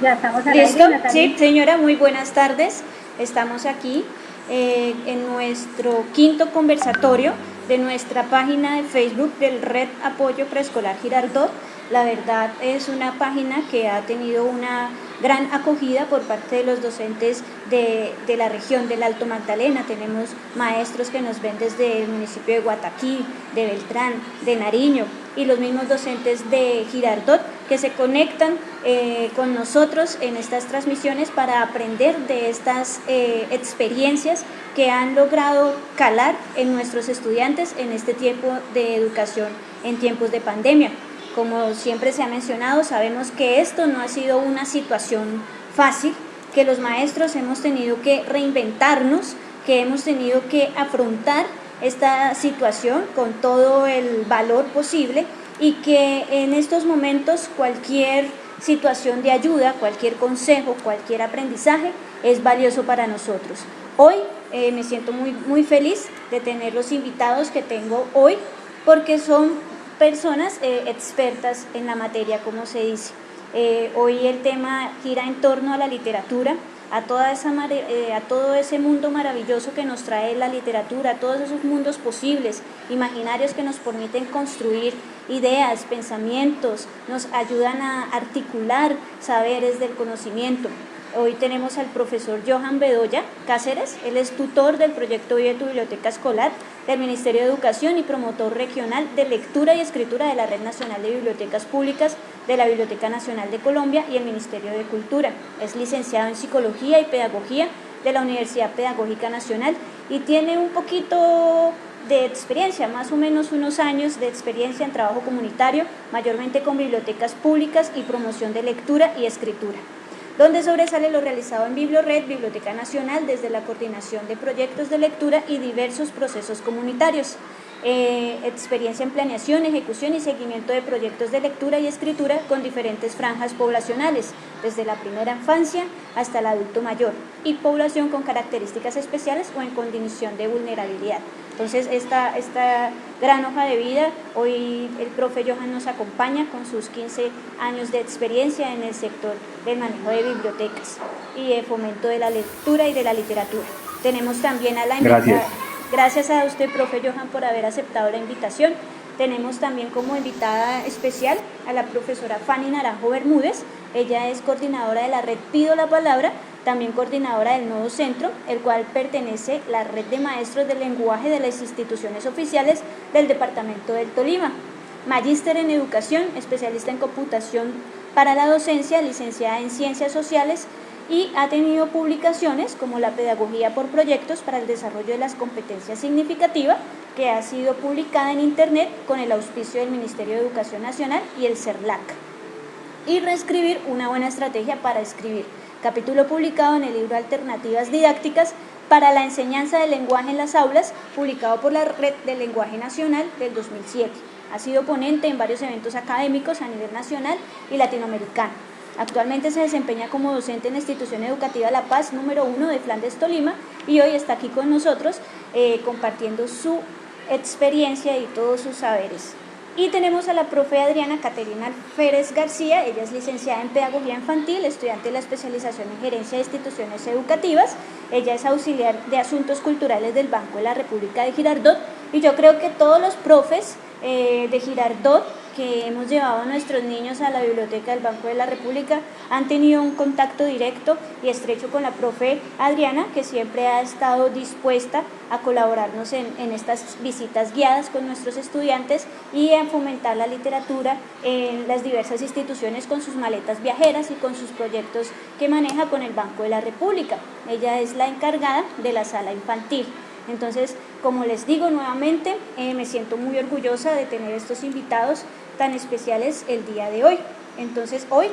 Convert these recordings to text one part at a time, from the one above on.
Ya estamos al ¿Listo? aire, Natalia. Sí, señora, muy buenas tardes. Estamos aquí en nuestro quinto conversatorio de nuestra página de Facebook del Red Apoyo Preescolar Girardot. La verdad es una página que ha tenido una gran acogida por parte de los docentes de la región del Alto Magdalena. Tenemos maestros que nos ven desde el municipio de Guataquí, de Beltrán, de Nariño, y los mismos docentes de Girardot que se conectan con nosotros en estas transmisiones para aprender de estas experiencias que han logrado calar en nuestros estudiantes en este tiempo de educación en tiempos de pandemia. Como siempre se ha mencionado, sabemos que esto no ha sido una situación fácil, que los maestros hemos tenido que reinventarnos, que hemos tenido que afrontar esta situación con todo el valor posible y que en estos momentos cualquier situación de ayuda, cualquier consejo, cualquier aprendizaje es valioso para nosotros. Hoy me siento muy feliz de tener los invitados que tengo hoy porque son personas expertas en la materia, como se dice. Hoy el tema gira en torno a la literatura, a todo ese mundo maravilloso que nos trae la literatura, a todos esos mundos posibles, imaginarios que nos permiten construir ideas, pensamientos, nos ayudan a articular saberes del conocimiento. Hoy tenemos al profesor Johan Bedoya Cáceres, él es tutor del proyecto Vive tu Biblioteca Escolar del Ministerio de Educación y promotor regional de lectura y escritura de la Red Nacional de Bibliotecas Públicas de la Biblioteca Nacional de Colombia y el Ministerio de Cultura. Es licenciado en Psicología y Pedagogía de la Universidad Pedagógica Nacional y tiene un poquito de experiencia, más o menos unos años de experiencia en trabajo comunitario, mayormente con bibliotecas públicas y promoción de lectura y escritura, donde sobresale lo realizado en BiblioRed, Biblioteca Nacional, desde la coordinación de proyectos de lectura y diversos procesos comunitarios. Experiencia en planeación, ejecución y seguimiento de proyectos de lectura y escritura con diferentes franjas poblacionales, desde la primera infancia hasta el adulto mayor, y población con características especiales o en condición de vulnerabilidad. Entonces, esta gran hoja de vida, hoy el profe Johan nos acompaña con sus 15 años de experiencia en el sector del manejo de bibliotecas y de fomento de la lectura y de la literatura. Tenemos también a la invitada. Gracias a usted, profe Johan, por haber aceptado la invitación. Tenemos también como invitada especial a la profesora Fanny Naranjo Bermúdez. Ella es coordinadora de la red Pido la Palabra, también coordinadora del Nuevo Centro, el cual pertenece a la red de maestros del lenguaje de las instituciones oficiales del departamento del Tolima. Magíster en Educación, especialista en computación para la docencia, licenciada en Ciencias Sociales, y ha tenido publicaciones como la Pedagogía por Proyectos para el Desarrollo de las Competencias Significativas, que ha sido publicada en Internet con el auspicio del Ministerio de Educación Nacional y el CERLAC. Y Reescribir una buena estrategia para escribir, capítulo publicado en el libro Alternativas Didácticas para la Enseñanza del Lenguaje en las Aulas, publicado por la Red del Lenguaje Nacional del 2007. Ha sido ponente en varios eventos académicos a nivel nacional y latinoamericano. Actualmente se desempeña como docente en la institución educativa La Paz número 1 de Flandes, Tolima, y hoy está aquí con nosotros compartiendo su experiencia y todos sus saberes. Y tenemos a la profe Adriana Caterina Férez García. Ella es licenciada en Pedagogía Infantil, estudiante de la especialización en Gerencia de Instituciones Educativas. Ella es auxiliar de Asuntos Culturales del Banco de la República de Girardot, y yo creo que todos los profes de Girardot que hemos llevado a nuestros niños a la biblioteca del Banco de la República han tenido un contacto directo y estrecho con la profe Adriana, que siempre ha estado dispuesta a colaborarnos en estas visitas guiadas con nuestros estudiantes y a fomentar la literatura en las diversas instituciones con sus maletas viajeras y con sus proyectos que maneja con el Banco de la República. Ella es la encargada de la sala infantil. Entonces, como les digo nuevamente, me siento muy orgullosa de tener estos invitados tan especiales el día de hoy. Entonces, hoy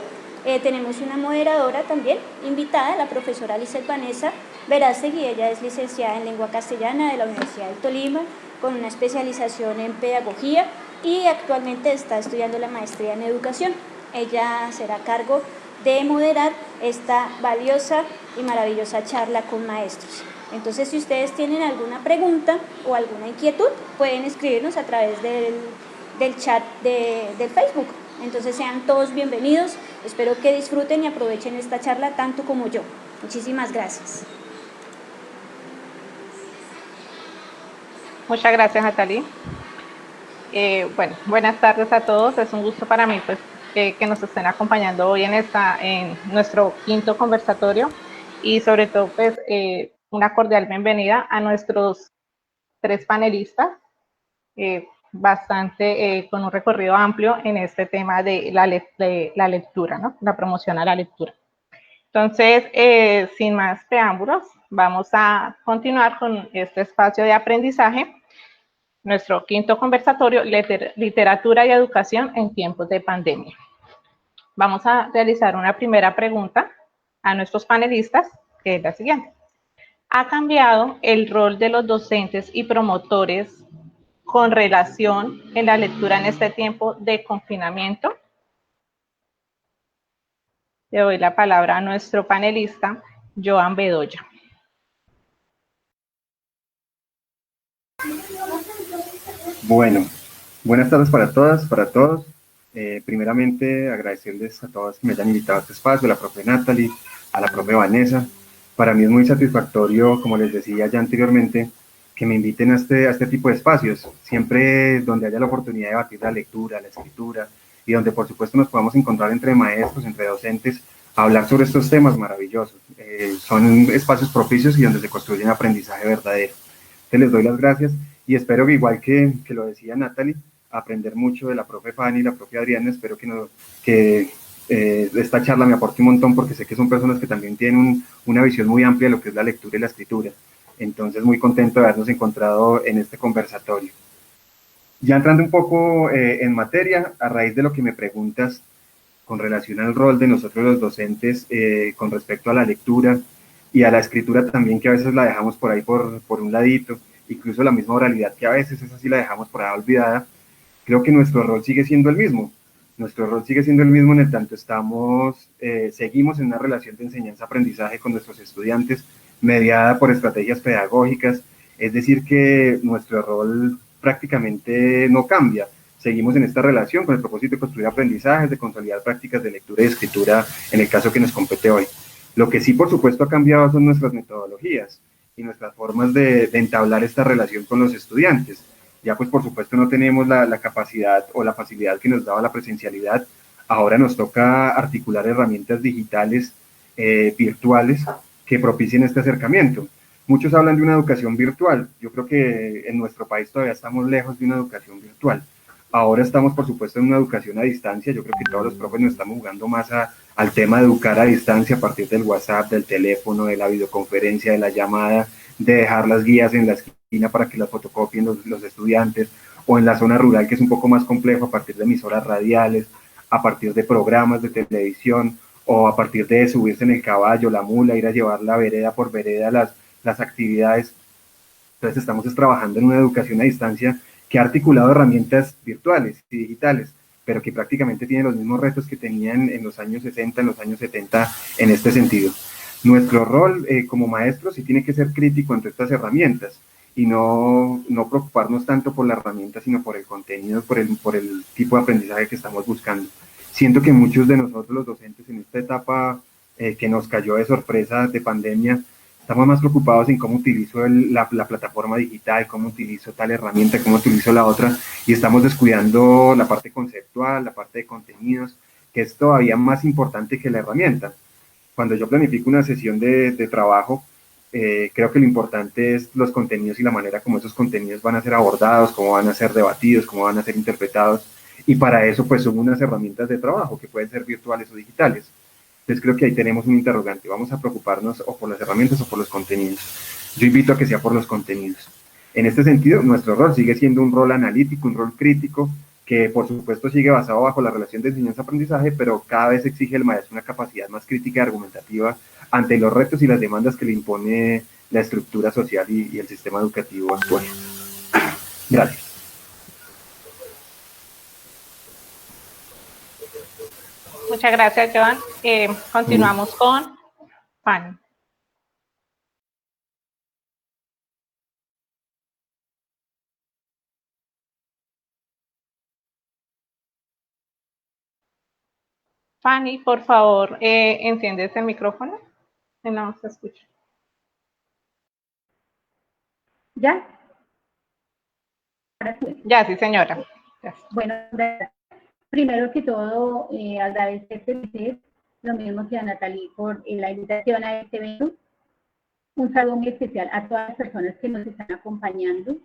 tenemos una moderadora también invitada, la profesora Lizeth Vanessa Verástegui. Ella es licenciada en Lengua Castellana de la Universidad del Tolima, con una especialización en Pedagogía, y actualmente está estudiando la maestría en Educación. Ella será a cargo de moderar esta valiosa y maravillosa charla con maestros. Entonces, si ustedes tienen alguna pregunta o alguna inquietud, pueden escribirnos a través del chat del Facebook. Entonces sean todos bienvenidos, espero que disfruten y aprovechen esta charla tanto como yo. Muchísimas gracias. Muchas gracias, Natalie. Bueno, buenas tardes a todos. Es un gusto para mí pues, que nos estén acompañando hoy en nuestro quinto conversatorio y sobre todo pues, una cordial bienvenida a nuestros tres panelistas, con un recorrido amplio en este tema de la lectura, ¿no? La promoción a la lectura. Entonces, sin más preámbulos, vamos a continuar con este espacio de aprendizaje, nuestro quinto conversatorio, literatura y educación en tiempos de pandemia. Vamos a realizar una primera pregunta a nuestros panelistas, que es la siguiente. ¿Ha cambiado el rol de los docentes y promotores con relación en la lectura en este tiempo de confinamiento? Le doy la palabra a nuestro panelista, Joan Bedoya. Bueno, buenas tardes para todas, para todos. Primeramente, agradecerles a todas que me hayan invitado a este espacio, a la profe Natalie, a la profe Vanessa. Para mí es muy satisfactorio, como les decía ya anteriormente, que me inviten a este tipo de espacios, siempre donde haya la oportunidad de debatir la lectura, la escritura, y donde por supuesto nos podamos encontrar entre maestros, entre docentes, a hablar sobre estos temas maravillosos. Son espacios propicios y donde se construye un aprendizaje verdadero. Te les doy las gracias y espero que igual que lo decía Natalie, aprender mucho de la profe Fanny y la profe Adriana. Espero que esta charla me aporte un montón porque sé que son personas que también tienen una visión muy amplia de lo que es la lectura y la escritura. Entonces, muy contento de habernos encontrado en este conversatorio. Ya entrando un poco en materia, a raíz de lo que me preguntas con relación al rol de nosotros los docentes con respecto a la lectura y a la escritura también, que a veces la dejamos por ahí por un ladito, incluso la misma oralidad que a veces esa sí la dejamos por ahí olvidada, creo que nuestro rol sigue siendo el mismo. Nuestro rol sigue siendo el mismo en el tanto seguimos en una relación de enseñanza-aprendizaje con nuestros estudiantes, mediada por estrategias pedagógicas, es decir, que nuestro rol prácticamente no cambia. Seguimos en esta relación con el propósito de construir aprendizajes, de consolidar prácticas de lectura y escritura en el caso que nos compete hoy. Lo que sí, por supuesto, ha cambiado son nuestras metodologías y nuestras formas de entablar esta relación con los estudiantes. Ya pues por supuesto no tenemos la capacidad o la facilidad que nos daba la presencialidad. Ahora nos toca articular herramientas digitales, virtuales, que propicien este acercamiento. Muchos hablan de una educación virtual. Yo creo que en nuestro país todavía estamos lejos de una educación virtual. Ahora estamos, por supuesto, en una educación a distancia. Yo creo que todos los profes nos estamos jugando más al tema de educar a distancia a partir del WhatsApp, del teléfono, de la videoconferencia, de la llamada, de dejar las guías en la esquina para que las fotocopien los estudiantes, o en la zona rural, que es un poco más complejo, a partir de emisoras radiales, a partir de programas de televisión, o a partir de subirse en el caballo, la mula, ir a llevarla vereda por vereda las actividades. Entonces estamos trabajando en una educación a distancia que ha articulado herramientas virtuales y digitales, pero que prácticamente tiene los mismos retos que tenían en los años 60, en los años 70 en este sentido. Nuestro rol como maestros sí tiene que ser crítico entre estas herramientas y no preocuparnos tanto por la herramienta, sino por el contenido, por el tipo de aprendizaje que estamos buscando. Siento que muchos de nosotros los docentes en esta etapa que nos cayó de sorpresa de pandemia, estamos más preocupados en cómo utilizo la plataforma digital, cómo utilizo tal herramienta, cómo utilizo la otra, y estamos descuidando la parte conceptual, la parte de contenidos, que es todavía más importante que la herramienta. Cuando yo planifico una sesión de trabajo, creo que lo importante es los contenidos y la manera como esos contenidos van a ser abordados, cómo van a ser debatidos, cómo van a ser interpretados, y para eso pues son unas herramientas de trabajo que pueden ser virtuales o digitales. Entonces creo que ahí tenemos un interrogante. Vamos a preocuparnos o por las herramientas o por los contenidos. Yo invito a que sea por los contenidos. En este sentido, nuestro rol sigue siendo un rol analítico, un rol crítico, que por supuesto sigue basado bajo la relación de enseñanza-aprendizaje, pero cada vez exige el maestro una capacidad más crítica y argumentativa ante los retos y las demandas que le impone la estructura social y el sistema educativo actual. Gracias. Muchas gracias, Joan. Continuamos con Fanny. Fanny, por favor, enciendes el micrófono. No se escucha. ¿Ya? Ya, sí, señora. Gracias. Bueno, primero que todo, agradecerte lo mismo que a Natalie por la invitación a este evento. Un saludo muy especial a todas las personas que nos están acompañando.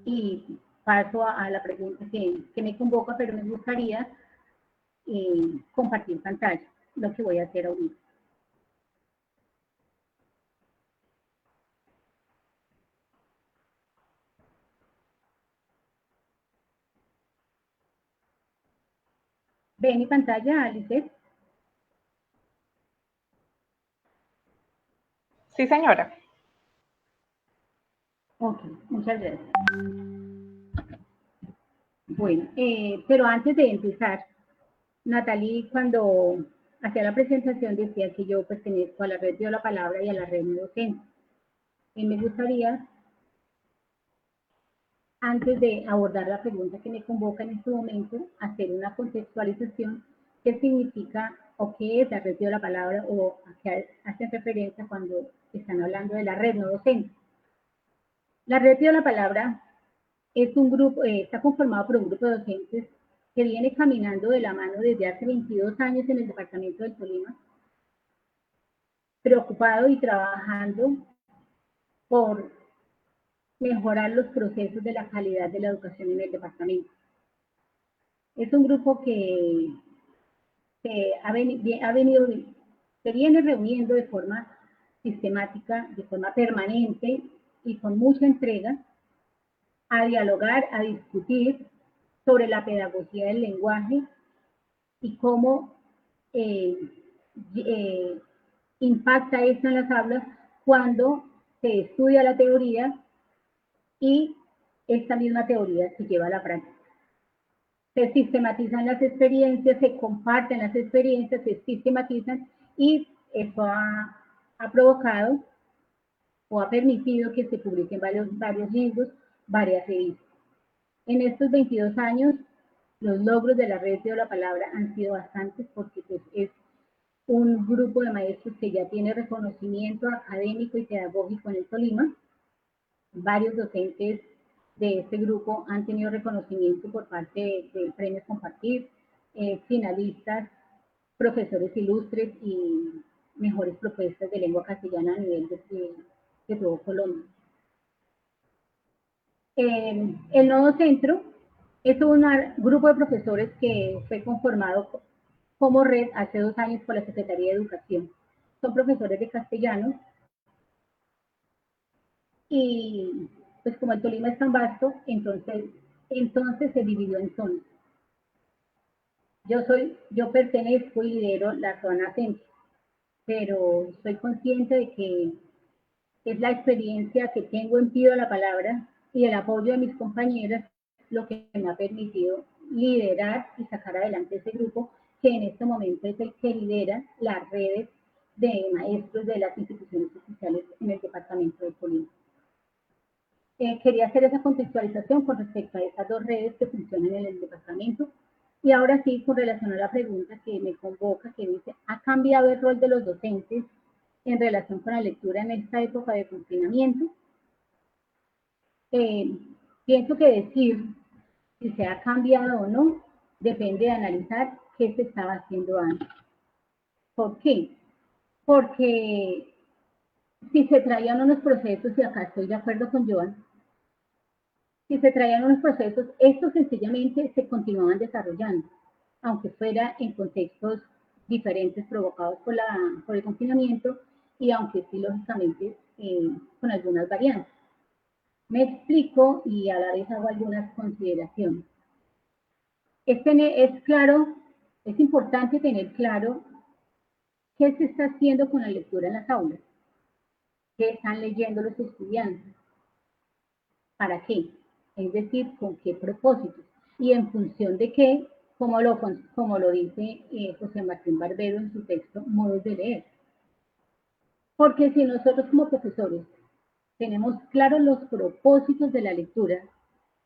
Y paso a la pregunta que me convoca, pero me gustaría compartir pantalla, lo que voy a hacer ahorita. ¿Ve mi pantalla, Alice? Sí, señora. Ok, muchas gracias. Bueno, pero antes de empezar, Natalie, cuando hacía la presentación, decía que yo pertenezco a la red Dio la Palabra y a la red docente. Y me gustaría, antes de abordar la pregunta que me convoca en este momento, hacer una contextualización. ¿Qué significa o qué es la red Dio la Palabra o a qué hacen referencia cuando están hablando de la red no docente? La red Dio la Palabra es un grupo, está conformado por un grupo de docentes que viene caminando de la mano desde hace 22 años en el departamento del Tolima, preocupado y trabajando por mejorar los procesos de la calidad de la educación en el departamento. Es un grupo que se viene reuniendo de forma sistemática, de forma permanente y con mucha entrega a dialogar, a discutir sobre la pedagogía del lenguaje y cómo impacta esto en las aulas cuando se estudia la teoría y esta misma teoría se lleva a la práctica. Se sistematizan las experiencias, se comparten las experiencias, se sistematizan y eso ha provocado o ha permitido que se publiquen varios libros, varias revistas. En estos 22 años, los logros de la red Dio la Palabra han sido bastantes porque pues, es un grupo de maestros que ya tiene reconocimiento académico y pedagógico en el Tolima. Varios docentes de este grupo han tenido reconocimiento por parte del Premio Compartir, finalistas, profesores ilustres y mejores propuestas de lengua castellana a nivel de todo Colombia. El Nodo Centro es un grupo de profesores que fue conformado como red hace 2 años por la Secretaría de Educación. Son profesores de castellano y pues como el Tolima es tan vasto, entonces se dividió en zonas. Yo pertenezco y lidero la zona centro, pero soy consciente de que es la experiencia que tengo en Pido la Palabra y el apoyo de mis compañeras lo que me ha permitido liderar y sacar adelante ese grupo que en este momento es el que lidera las redes de maestros de las instituciones oficiales en el departamento de Tolima. Quería hacer esa contextualización con respecto a esas 2 redes que funcionan en el departamento. Y ahora sí, con relación a la pregunta que me convoca, que dice, ¿ha cambiado el rol de los docentes en relación con la lectura en esta época de confinamiento? Pienso que decir si se ha cambiado o no depende de analizar qué se estaba haciendo antes. ¿Por qué? Porque si se traían unos procesos, y acá estoy de acuerdo con Joan, si se traían unos procesos, estos sencillamente se continuaban desarrollando, aunque fuera en contextos diferentes provocados por el confinamiento y aunque sí, lógicamente, con algunas variantes. Me explico y a la vez hago algunas consideraciones. Es claro, es importante tener claro qué se está haciendo con la lectura en las aulas, qué están leyendo los estudiantes, para qué, es decir, con qué propósitos y en función de qué, como lo dice José Martín Barbero en su texto, modos de leer. Porque si nosotros como profesores tenemos claros los propósitos de la lectura,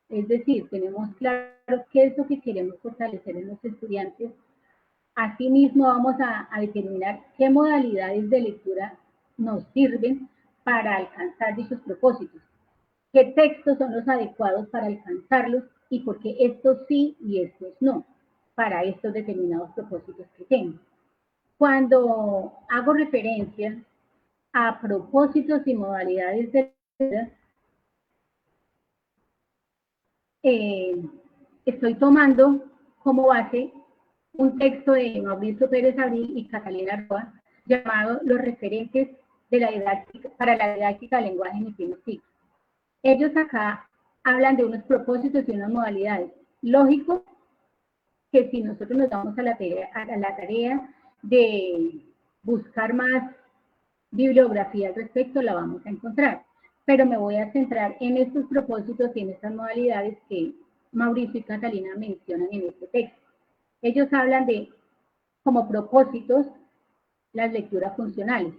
Es decir, tenemos claro qué es lo que queremos fortalecer en los estudiantes. Asimismo, vamos a determinar qué modalidades de lectura nos sirven para alcanzar dichos propósitos, qué textos son los adecuados para alcanzarlos y por qué estos sí y estos no, para estos determinados propósitos que tengo. Cuando hago referencia a propósitos y modalidades de lectura, estoy tomando como base un texto de Mauricio Pérez Abril y Catalina Roa llamado Los referentes de la didáctica, para la didáctica del lenguaje en el primer ciclo. Ellos acá hablan de unos propósitos y unas modalidades. Lógico que si nosotros nos damos a la tarea de buscar más bibliografía al respecto, la vamos a encontrar. Pero me voy a centrar en estos propósitos y en estas modalidades que Mauricio y Catalina mencionan en este texto. Ellos hablan de, como propósitos, las lecturas funcionales.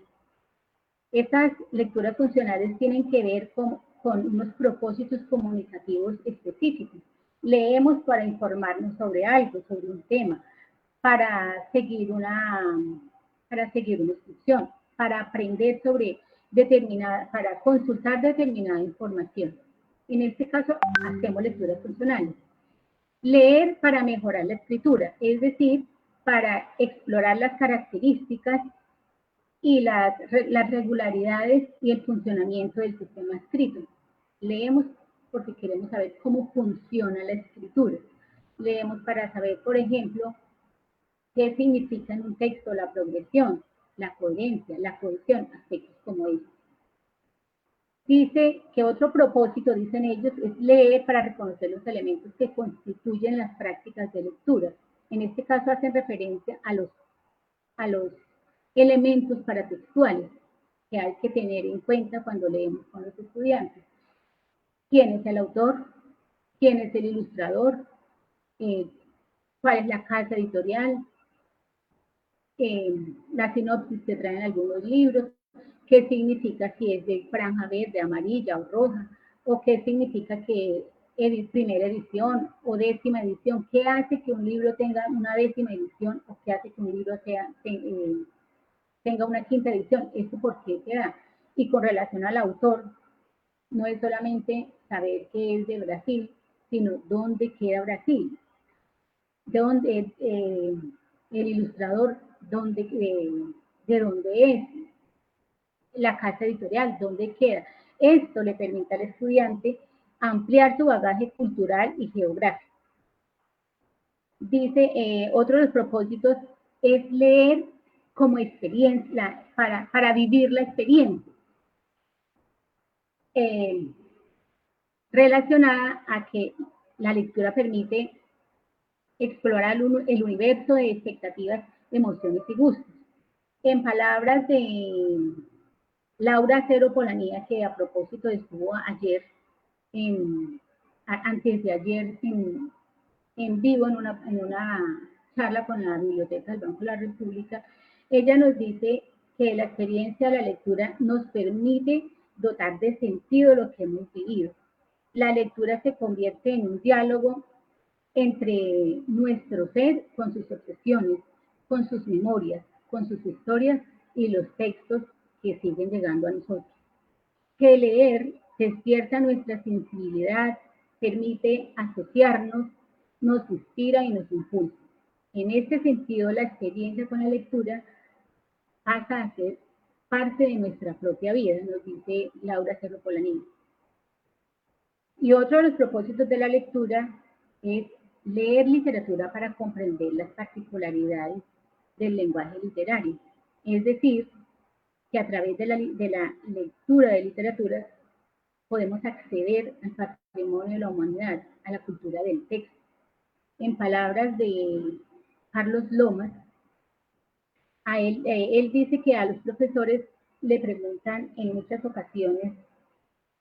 Estas lecturas funcionales tienen que ver con unos propósitos comunicativos específicos. Leemos para informarnos sobre algo, sobre un tema, para seguir una instrucción, para aprender sobre para consultar determinada información. En este caso, hacemos lecturas funcionales. Leer para mejorar la escritura, es decir, para explorar las características y las regularidades y el funcionamiento del sistema escrito. Leemos porque queremos saber cómo funciona la escritura. Leemos para saber, por ejemplo, qué significa en un texto la progresión, la coherencia, la cohesión, aspectos como estos. Dice que otro propósito, dicen ellos, es leer para reconocer los elementos que constituyen las prácticas de lectura. En este caso hacen referencia a los elementos paratextuales que hay que tener en cuenta cuando leemos con los estudiantes. ¿Quién es el autor? ¿Quién es el ilustrador? ¿Cuál es la casa editorial? La sinopsis que traen algunos libros, qué significa si es de franja verde, amarilla o roja, o qué significa que es primera edición o décima edición, qué hace que un libro tenga una décima edición o qué hace que un libro tenga una quinta edición, eso por qué se da. Y con relación al autor, no es solamente saber que es de Brasil, sino dónde queda Brasil, dónde el ilustrador, de dónde es, la casa editorial, dónde queda. Esto le permite al estudiante ampliar su bagaje cultural y geográfico. Dice, otro de los propósitos es leer como experiencia, para vivir la experiencia. Relacionada a que la lectura permite explorar el universo de expectativas, emociones y gustos. En palabras de Laura Cero Polanía, que a propósito estuvo ayer, antes de ayer, en vivo en una charla con la Biblioteca del Banco de la República, ella nos dice que la experiencia de la lectura nos permite dotar de sentido lo que hemos vivido. La lectura se convierte en un diálogo entre nuestro ser con sus obsesiones, con sus memorias, con sus historias y los textos que siguen llegando a nosotros. Que leer despierta nuestra sensibilidad, permite asociarnos, nos inspira y nos impulsa. En este sentido, la experiencia con la lectura pasa a ser parte de nuestra propia vida, nos dice Laura Cerro Polanini. Y otro de los propósitos de la lectura es leer literatura para comprender las particularidades del lenguaje literario. Es decir, que a través de la lectura de literatura podemos acceder al patrimonio de la humanidad, a la cultura del texto. En palabras de Carlos Lomas, él dice que a los profesores le preguntan en muchas ocasiones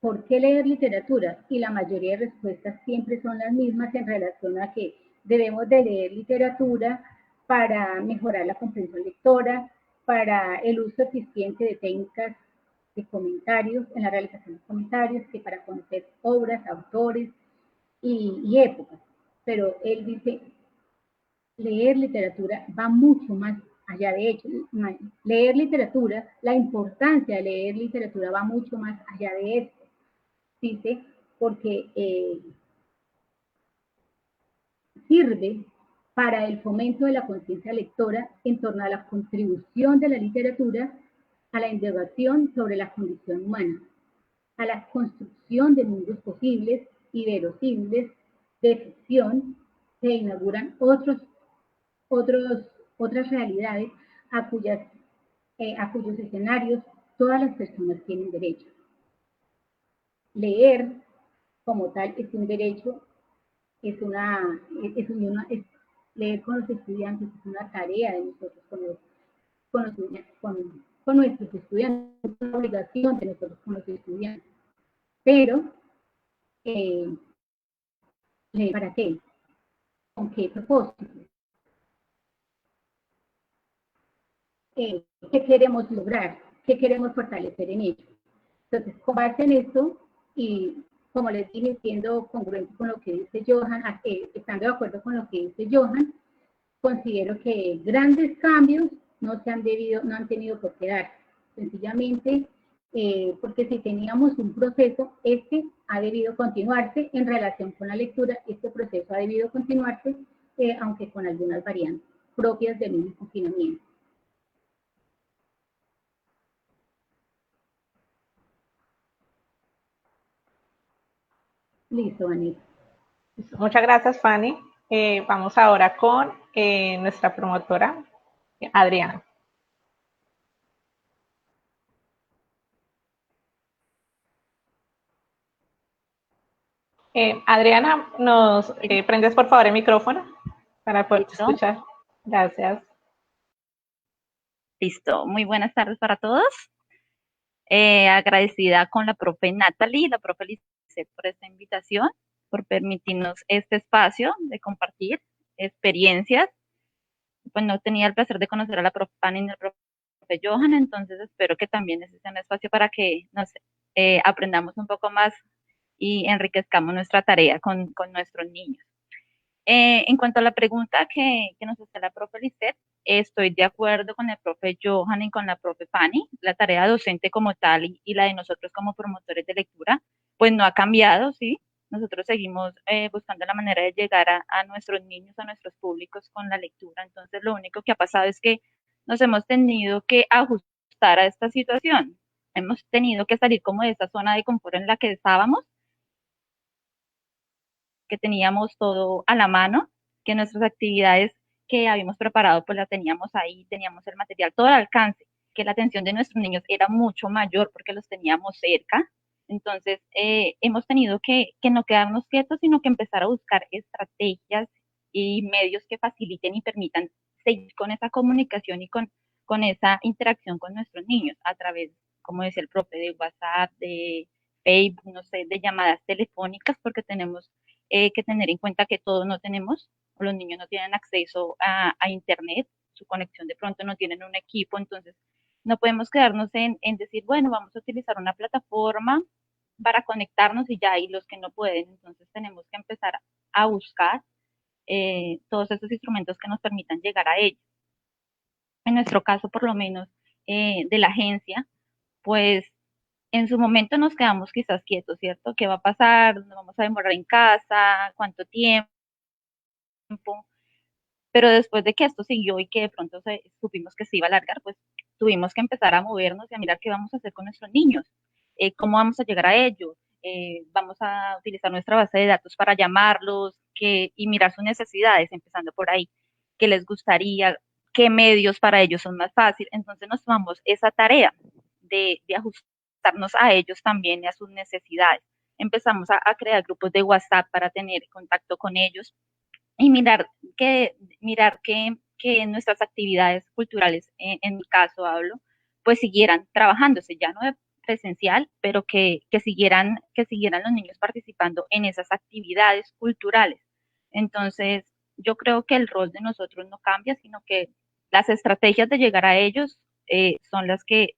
¿por qué leer literatura? Y la mayoría de respuestas siempre son las mismas en relación a que debemos de leer literatura para mejorar la comprensión lectora, para el uso eficiente de técnicas de comentarios, en la realización de comentarios, que para conocer obras, autores, y épocas. Pero él dice, leer literatura va mucho más allá de hecho. Leer literatura, la importancia de leer literatura va mucho más allá de esto. Dice, porque sirve para el fomento de la conciencia lectora en torno a la contribución de la literatura a la indagación sobre la condición humana, a la construcción de mundos posibles y verosímiles de ficción que inauguran otras realidades a cuyos escenarios todas las personas tienen derecho. Leer como tal es un derecho, leer con los estudiantes es una tarea de nosotros con nuestros estudiantes, es una obligación de nosotros con los estudiantes. Pero, ¿leer para qué? ¿Con qué propósito? ¿Qué queremos lograr? ¿Qué queremos fortalecer en ello? Entonces, con base en esto, y como les dije, siendo congruente con lo que dice Johan, estando de acuerdo con lo que dice Johan, considero que grandes cambios no han tenido por qué dar. Sencillamente, porque si teníamos un proceso, este ha debido continuarse en relación con la lectura, este proceso ha debido continuarse, aunque con algunas variantes propias del mismo confinamiento. Listo, Vanessa. Muchas gracias, Fanny. Vamos ahora con nuestra promotora, Adriana. Adriana, ¿nos prendes por favor el micrófono para poder escuchar? Gracias. Listo. Muy buenas tardes para todos. Agradecida con la profe Natalie y la profe Lisset por esta invitación, por permitirnos este espacio de compartir experiencias. Pues no tenía el placer de conocer a la profe Fanny ni al profe Johan, entonces espero que también este sea un espacio para que nos aprendamos un poco más y enriquezcamos nuestra tarea con nuestros niños. En cuanto a la pregunta que nos hace la profe Lisset, estoy de acuerdo con el profe Johan y con la profe Fanny. La tarea docente como tal y la de nosotros como promotores de lectura, pues no ha cambiado, ¿sí? Nosotros seguimos buscando la manera de llegar a nuestros niños, a nuestros públicos con la lectura. Entonces, lo único que ha pasado es que nos hemos tenido que ajustar a esta situación. Hemos tenido que salir como de esta zona de confort en la que estábamos, que teníamos todo a la mano, que nuestras actividades que habíamos preparado pues las teníamos ahí, teníamos el material todo al alcance, que la atención de nuestros niños era mucho mayor porque los teníamos cerca. Entonces, hemos tenido que no quedarnos quietos, sino que empezar a buscar estrategias y medios que faciliten y permitan seguir con esa comunicación y con esa interacción con nuestros niños a través, como decía el profe, de WhatsApp, de Facebook, no sé, de llamadas telefónicas, porque tenemos que tener en cuenta que todos no tenemos, o los niños no tienen acceso a Internet, su conexión de pronto no tienen un equipo, entonces no podemos quedarnos en decir, bueno, vamos a utilizar una plataforma para conectarnos y ya, y los que no pueden, entonces tenemos que empezar a buscar todos esos instrumentos que nos permitan llegar a ellos. En nuestro caso, por lo menos, de la agencia, pues en su momento nos quedamos quizás quietos, ¿cierto? ¿Qué va a pasar? ¿Nos vamos a demorar en casa? ¿Cuánto tiempo? Pero después de que esto siguió y que de pronto supimos que se iba a alargar, pues tuvimos que empezar a movernos y a mirar qué vamos a hacer con nuestros niños, cómo vamos a llegar a ellos, vamos a utilizar nuestra base de datos para llamarlos y mirar sus necesidades, empezando por ahí, qué les gustaría, qué medios para ellos son más fáciles. Entonces nos tomamos esa tarea de ajustarnos a ellos también y a sus necesidades. Empezamos a crear grupos de WhatsApp para tener contacto con ellos y mirar que nuestras actividades culturales, en mi caso hablo, pues siguieran trabajándose, ya no de presencial, pero que siguieran los niños participando en esas actividades culturales. Entonces, yo creo que el rol de nosotros no cambia, sino que las estrategias de llegar a ellos son las que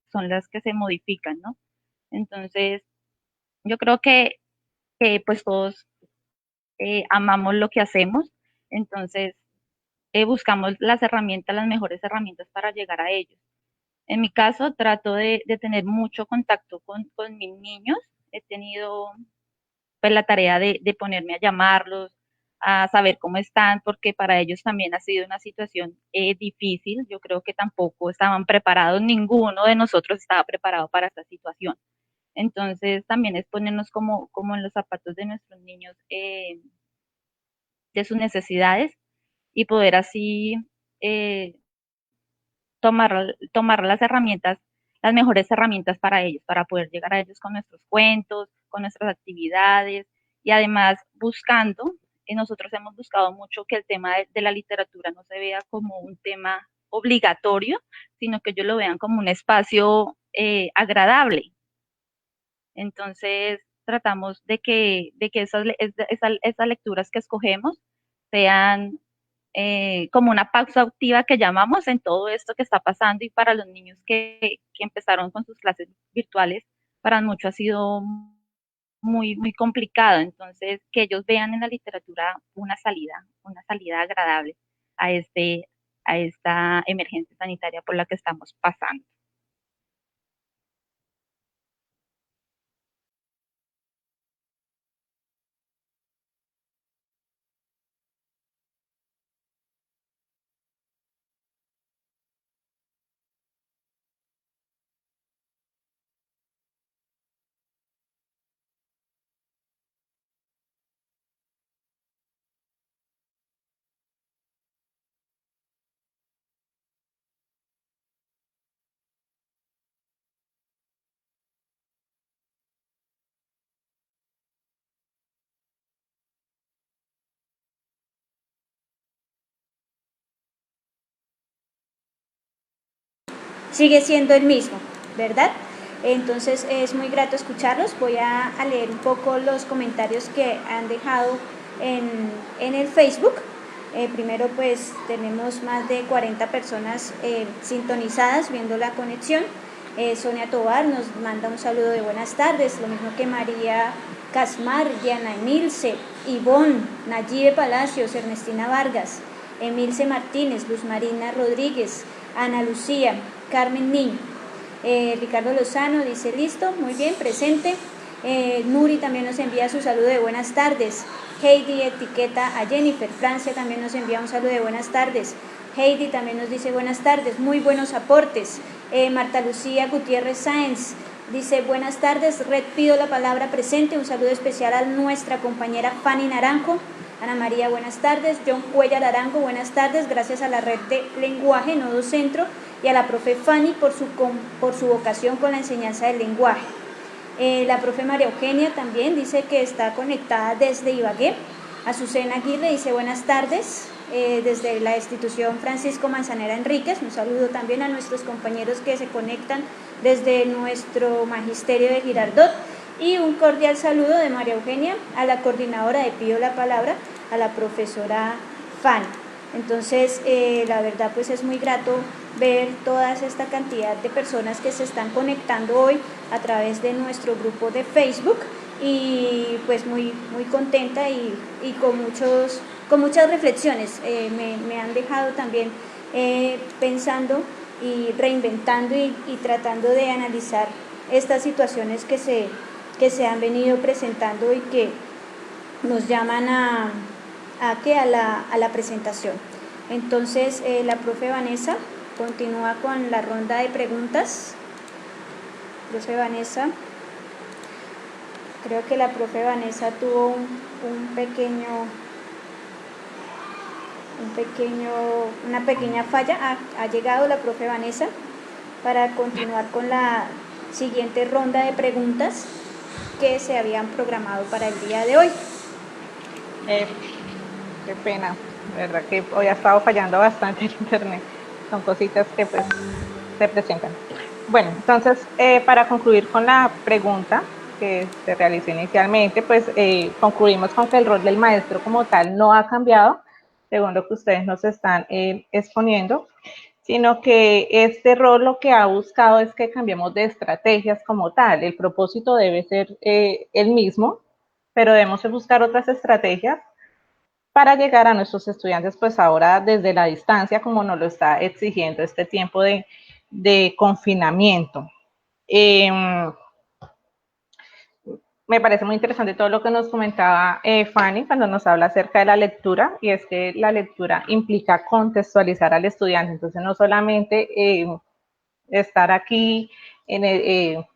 se modifican, ¿no? Entonces, yo creo que pues todos amamos lo que hacemos, entonces buscamos las herramientas, las mejores herramientas para llegar a ellos. En mi caso, trato de tener mucho contacto con mis niños. He tenido pues la tarea de ponerme a llamarlos, a saber cómo están, porque para ellos también ha sido una situación difícil. Yo creo que tampoco estaban preparados, ninguno de nosotros estaba preparado para esta situación. Entonces también es ponernos como en los zapatos de nuestros niños, de sus necesidades y poder así eh, tomar las herramientas, las mejores herramientas para ellos, para poder llegar a ellos con nuestros cuentos, con nuestras actividades y además buscando, nosotros hemos buscado mucho que el tema de la literatura no se vea como un tema obligatorio, sino que ellos lo vean como un espacio agradable. Entonces tratamos de que esas lecturas que escogemos sean como una pausa activa que llamamos en todo esto que está pasando, y para los niños que empezaron con sus clases virtuales, para muchos ha sido muy complicado. Entonces, que ellos vean en la literatura una salida agradable a, a esta emergencia sanitaria por la que estamos pasando. Sigue siendo el mismo, ¿verdad? Entonces es muy grato escucharlos. Voy a leer un poco los comentarios que han dejado en el Facebook. Primero pues tenemos más de 40 personas sintonizadas viendo la conexión. Sonia Tobar nos manda un saludo de buenas tardes, lo mismo que María Casmar, Diana Emilce, Ivonne, Nayibe Palacios, Ernestina Vargas, Emilce Martínez, Luz Marina Rodríguez, Ana Lucía, Carmen Niño. Ricardo Lozano dice listo, muy bien, presente. Nuri también nos envía su saludo de buenas tardes. Heidi etiqueta a Jennifer. Francia también nos envía un saludo de buenas tardes. Heidi también nos dice buenas tardes, muy buenos aportes. Marta Lucía Gutiérrez Sáenz dice buenas tardes, Red pido la palabra presente. Un saludo especial a nuestra compañera Fanny Naranjo. Ana María, buenas tardes. John Cuellar Arango, buenas tardes. Gracias a la red de lenguaje Nodo Centro y a la profe Fanny por su vocación con la enseñanza del lenguaje. La profe María Eugenia también dice que está conectada desde Ibagué. Azucena Aguirre dice buenas tardes desde la institución Francisco Manzanera Enríquez. Un saludo también a nuestros compañeros que se conectan desde nuestro magisterio de Girardot. Y un cordial saludo de María Eugenia a la coordinadora de Pido la Palabra, a la profesora Fanny. Entonces, la verdad, pues es muy grato ver toda esta cantidad de personas que se están conectando hoy a través de nuestro grupo de Facebook, y pues muy contenta y con muchas reflexiones. Me han dejado también pensando y reinventando y tratando de analizar estas situaciones que se han venido presentando y que nos llaman a la presentación. Entonces, la profe Vanessa continúa con la ronda de preguntas. Profe Vanessa, creo que la profe Vanessa tuvo una pequeña falla. Ha llegado la profe Vanessa para continuar con la siguiente ronda de preguntas que se habían programado para el día de hoy. Qué pena, de verdad que hoy ha estado fallando bastante el internet. Son cositas que pues se presentan. Bueno, entonces para concluir con la pregunta que se realizó inicialmente, pues concluimos con que el rol del maestro como tal no ha cambiado, según lo que ustedes nos están exponiendo, sino que este rol lo que ha buscado es que cambiemos de estrategias como tal. El propósito debe ser el mismo, pero debemos buscar otras estrategias para llegar a nuestros estudiantes, pues ahora desde la distancia, como nos lo está exigiendo este tiempo de confinamiento. Me parece muy interesante todo lo que nos comentaba Fanny cuando nos habla acerca de la lectura, y es que la lectura implica contextualizar al estudiante, entonces no solamente estar aquí,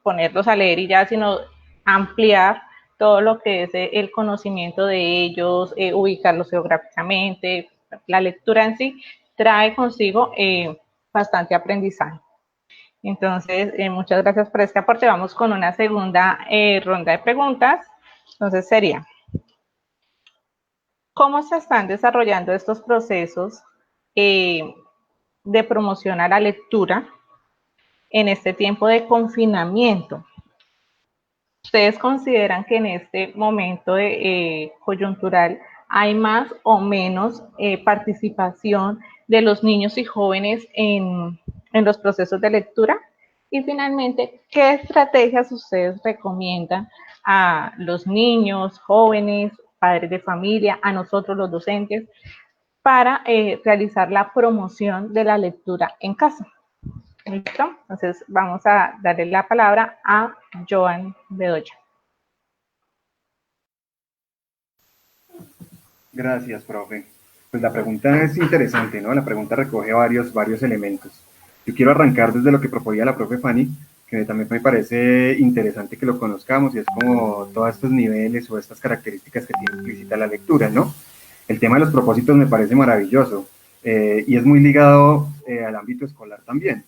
ponerlos a leer y ya, sino ampliar todo lo que es el conocimiento de ellos, ubicarlos geográficamente. La lectura en sí trae consigo bastante aprendizaje. Entonces, muchas gracias por este aporte. Vamos con una segunda ronda de preguntas. Entonces sería, ¿cómo se están desarrollando estos procesos de promoción a la lectura en este tiempo de confinamiento? ¿Ustedes consideran que en este momento coyuntural hay más o menos participación de los niños y jóvenes en los procesos de lectura? Y finalmente, ¿qué estrategias ustedes recomiendan a los niños, jóvenes, padres de familia, a nosotros los docentes, para realizar la promoción de la lectura en casa? ¿Listo? Entonces vamos a darle la palabra a Joan Bedoya. Gracias, profe. Pues la pregunta es interesante, ¿no? La pregunta recoge varios elementos. Yo quiero arrancar desde lo que proponía la profe Fanny, que también me parece interesante que lo conozcamos, y es como todos estos niveles o estas características que tiene implícita la lectura, ¿no? El tema de los propósitos me parece maravilloso, y es muy ligado al ámbito escolar también.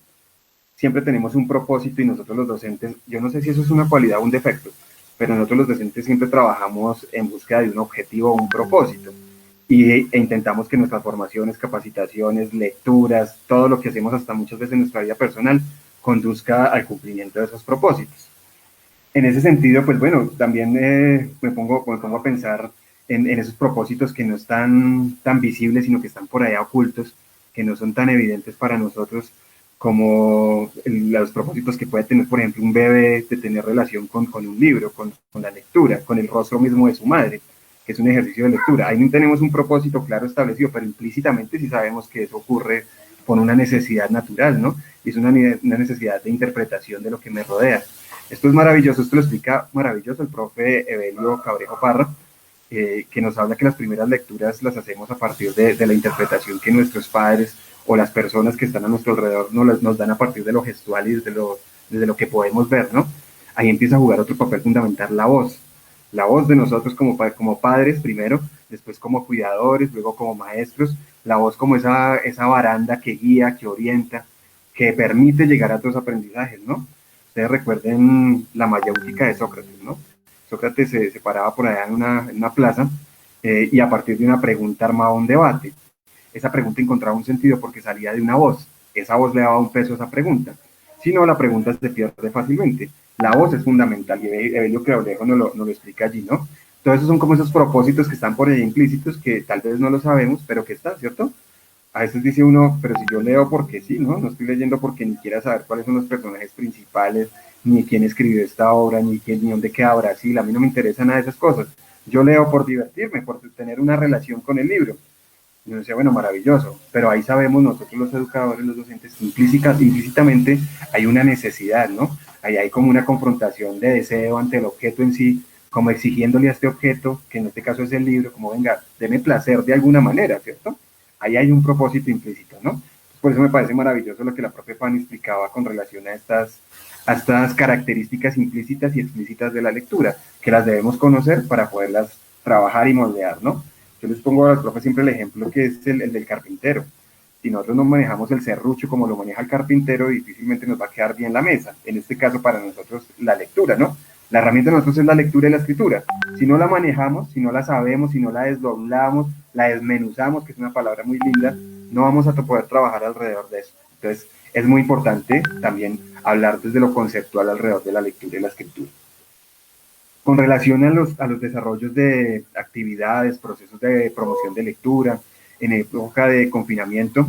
Siempre tenemos un propósito y nosotros los docentes, yo no sé si eso es una cualidad o un defecto, pero nosotros los docentes siempre trabajamos en búsqueda de un objetivo o un propósito, e intentamos que nuestras formaciones, capacitaciones, lecturas, todo lo que hacemos hasta muchas veces en nuestra vida personal, conduzca al cumplimiento de esos propósitos. En ese sentido, pues bueno, también me pongo a pensar en esos propósitos que no están tan visibles, sino que están por allá ocultos, que no son tan evidentes para nosotros, como los propósitos que puede tener, por ejemplo, un bebé de tener relación con un libro, con la lectura, con el rostro mismo de su madre, que es un ejercicio de lectura. Ahí no tenemos un propósito claro establecido, pero implícitamente sí sabemos que eso ocurre por una necesidad natural, ¿no? Y es una necesidad de interpretación de lo que me rodea. Esto es maravilloso, esto lo explica maravilloso el profe Evelio Cabrejo Parra, que nos habla que las primeras lecturas las hacemos a partir de la interpretación que nuestros padres o las personas que están a nuestro alrededor nos dan a partir de lo gestual y desde lo que podemos ver, ¿no? Ahí empieza a jugar otro papel fundamental, la voz de nosotros como padres primero, después como cuidadores, luego como maestros, la voz como esa baranda que guía, que orienta, que permite llegar a otros aprendizajes, ¿no? Ustedes recuerden la mayéutica de Sócrates, ¿no? Sócrates se paraba por allá en una plaza, y a partir de una pregunta armaba un debate. Esa pregunta encontraba un sentido porque salía de una voz. Esa voz le daba un peso a esa pregunta. Si no, la pregunta se pierde fácilmente. La voz es fundamental, y Evelio Cabrejo nos lo explica allí, ¿no? Todos esos son como esos propósitos que están por ahí implícitos, que tal vez no lo sabemos, pero que están, ¿cierto? A veces dice uno, pero si yo leo porque sí, ¿no? No estoy leyendo porque ni quiera saber cuáles son los personajes principales, ni quién escribió esta obra, ni dónde queda Brasil. A mí no me interesa nada de esas cosas. Yo leo por divertirme, por tener una relación con el libro. Y uno decía, bueno, maravilloso, pero ahí sabemos nosotros los educadores, los docentes, que implícitamente hay una necesidad, ¿no? Ahí hay como una confrontación de deseo ante el objeto en sí, como exigiéndole a este objeto, que en este caso es el libro, como venga, deme placer de alguna manera, ¿cierto? Ahí hay un propósito implícito, ¿no? Por eso me parece maravilloso lo que la propia Fanny explicaba con relación a estas características implícitas y explícitas de la lectura, que las debemos conocer para poderlas trabajar y moldear, ¿no? Yo les pongo a los profes siempre el ejemplo que es el del carpintero. Si nosotros no manejamos el serrucho como lo maneja el carpintero, difícilmente nos va a quedar bien la mesa. En este caso, para nosotros, la lectura, ¿no? La herramienta de nosotros es la lectura y la escritura. Si no la manejamos, si no la sabemos, si no la desdoblamos, la desmenuzamos, que es una palabra muy linda, no vamos a poder trabajar alrededor de eso. Entonces, es muy importante también hablar desde lo conceptual alrededor de la lectura y la escritura. Con relación a los desarrollos de actividades, procesos de promoción de lectura, en época de confinamiento,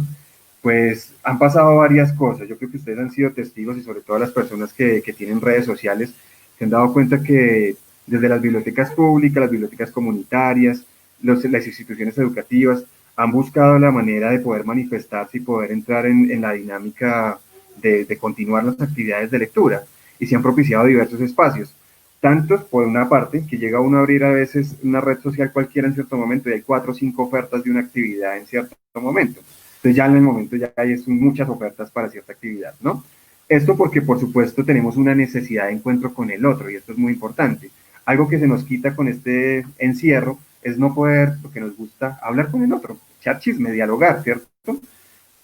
pues han pasado varias cosas. Yo creo que ustedes han sido testigos, y sobre todo las personas que tienen redes sociales, se han dado cuenta que desde las bibliotecas públicas, las bibliotecas comunitarias, las instituciones educativas han buscado la manera de poder manifestarse y poder entrar en la dinámica de continuar las actividades de lectura, y se han propiciado diversos espacios. Tantos, por una parte, que llega uno a abrir a veces una red social cualquiera en cierto momento y hay 4 o 5 ofertas de una actividad en cierto momento. Entonces ya en el momento ya hay muchas ofertas para cierta actividad, ¿no? Esto porque, por supuesto, tenemos una necesidad de encuentro con el otro, y esto es muy importante. Algo que se nos quita con este encierro es no poder, porque nos gusta, hablar con el otro, echar chisme, dialogar, ¿cierto?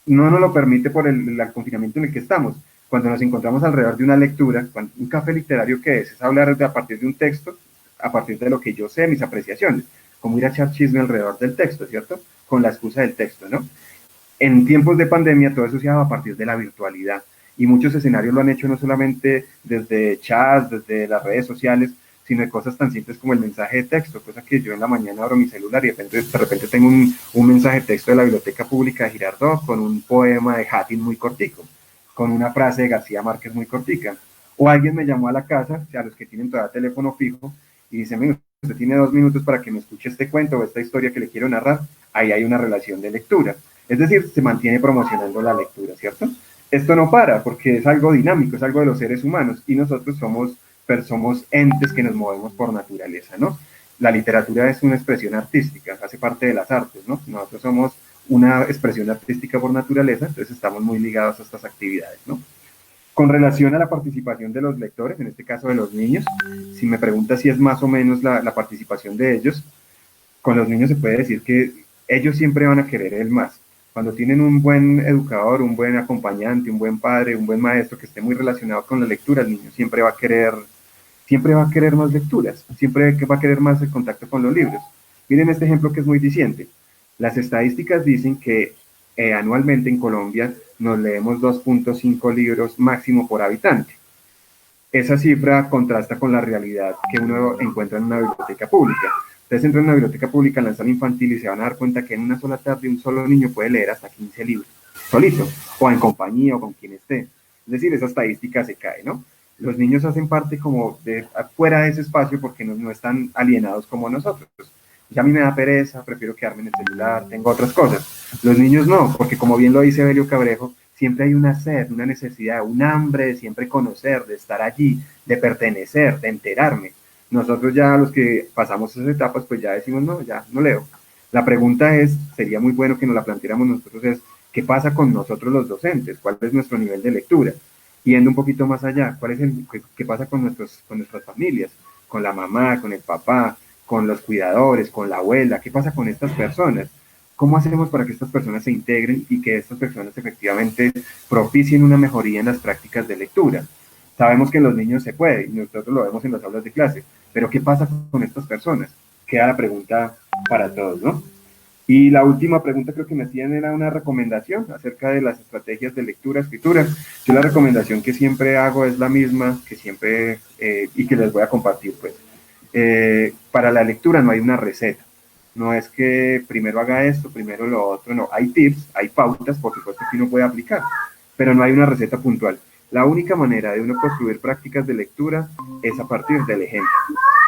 No nos lo permite por el confinamiento en el que estamos. Cuando nos encontramos alrededor de una lectura, un café literario, ¿qué es? Es hablar a partir de un texto, a partir de lo que yo sé, mis apreciaciones, como ir a echar chisme alrededor del texto, ¿cierto? Con la excusa del texto, ¿no? En tiempos de pandemia todo eso se daba a partir de la virtualidad, y muchos escenarios lo han hecho no solamente desde chats, desde las redes sociales, sino de cosas tan simples como el mensaje de texto, cosa que yo en la mañana abro mi celular y de repente tengo un mensaje de texto de la Biblioteca Pública de Girardot con un poema de Hattin muy cortico, con una frase de García Márquez muy cortica. O alguien me llamó a la casa, o sea, los que tienen todavía teléfono fijo, y dice, mira, usted tiene 2 minutos para que me escuche este cuento o esta historia que le quiero narrar. Ahí hay una relación de lectura. Es decir, se mantiene promocionando la lectura, ¿cierto? Esto no para, porque es algo dinámico, es algo de los seres humanos, y nosotros somos entes que nos movemos por naturaleza, ¿no? La literatura es una expresión artística, hace parte de las artes, ¿no? Nosotros somos una expresión artística por naturaleza, entonces estamos muy ligados a estas actividades, ¿no? Con relación a la participación de los lectores, en este caso de los niños, si me pregunta si es más o menos la participación de ellos, con los niños se puede decir que ellos siempre van a querer el más. Cuando tienen un buen educador, un buen acompañante, un buen padre, un buen maestro que esté muy relacionado con la lectura, el niño siempre va a querer más lecturas, siempre va a querer más el contacto con los libros. Miren este ejemplo que es muy diciente. Las estadísticas dicen que anualmente en Colombia nos leemos 2.5 libros máximo por habitante. Esa cifra contrasta con la realidad que uno encuentra en una biblioteca pública. Ustedes entran en una biblioteca pública en la sala infantil y se van a dar cuenta que en una sola tarde un solo niño puede leer hasta 15 libros, solito, o en compañía o con quien esté. Es decir, esa estadística se cae, ¿no? Los niños hacen parte como de fuera de ese espacio porque no están alienados como nosotros. Ya a mí me da pereza, prefiero quedarme en el celular, tengo otras cosas. Los niños no, porque como bien lo dice Belio Cabrejo, siempre hay una sed, una necesidad, un hambre de siempre conocer, de estar allí, de pertenecer, de enterarme. Nosotros ya los que pasamos esas etapas, pues ya decimos, no, ya no leo. La pregunta es, sería muy bueno que nos la planteáramos nosotros, es, ¿qué pasa con nosotros los docentes? ¿Cuál es nuestro nivel de lectura? Yendo un poquito más allá, ¿qué pasa con nuestras familias? Con la mamá, con el papá, con los cuidadores, con la abuela, ¿qué pasa con estas personas? ¿Cómo hacemos para que estas personas se integren y que estas personas efectivamente propicien una mejoría en las prácticas de lectura? Sabemos que en los niños se puede y nosotros lo vemos en las aulas de clase, pero ¿qué pasa con estas personas? Queda la pregunta para todos, ¿no? Y la última pregunta creo que me hacían era una recomendación acerca de las estrategias de lectura, escritura. Yo la recomendación que siempre hago es la misma, que siempre, y que les voy a compartir, pues. Para la lectura no hay una receta. No es que primero haga esto, primero lo otro, no. Hay tips, hay pautas, por supuesto que uno puede aplicar, pero no hay una receta puntual. La única manera de uno construir prácticas de lectura es a partir del ejemplo.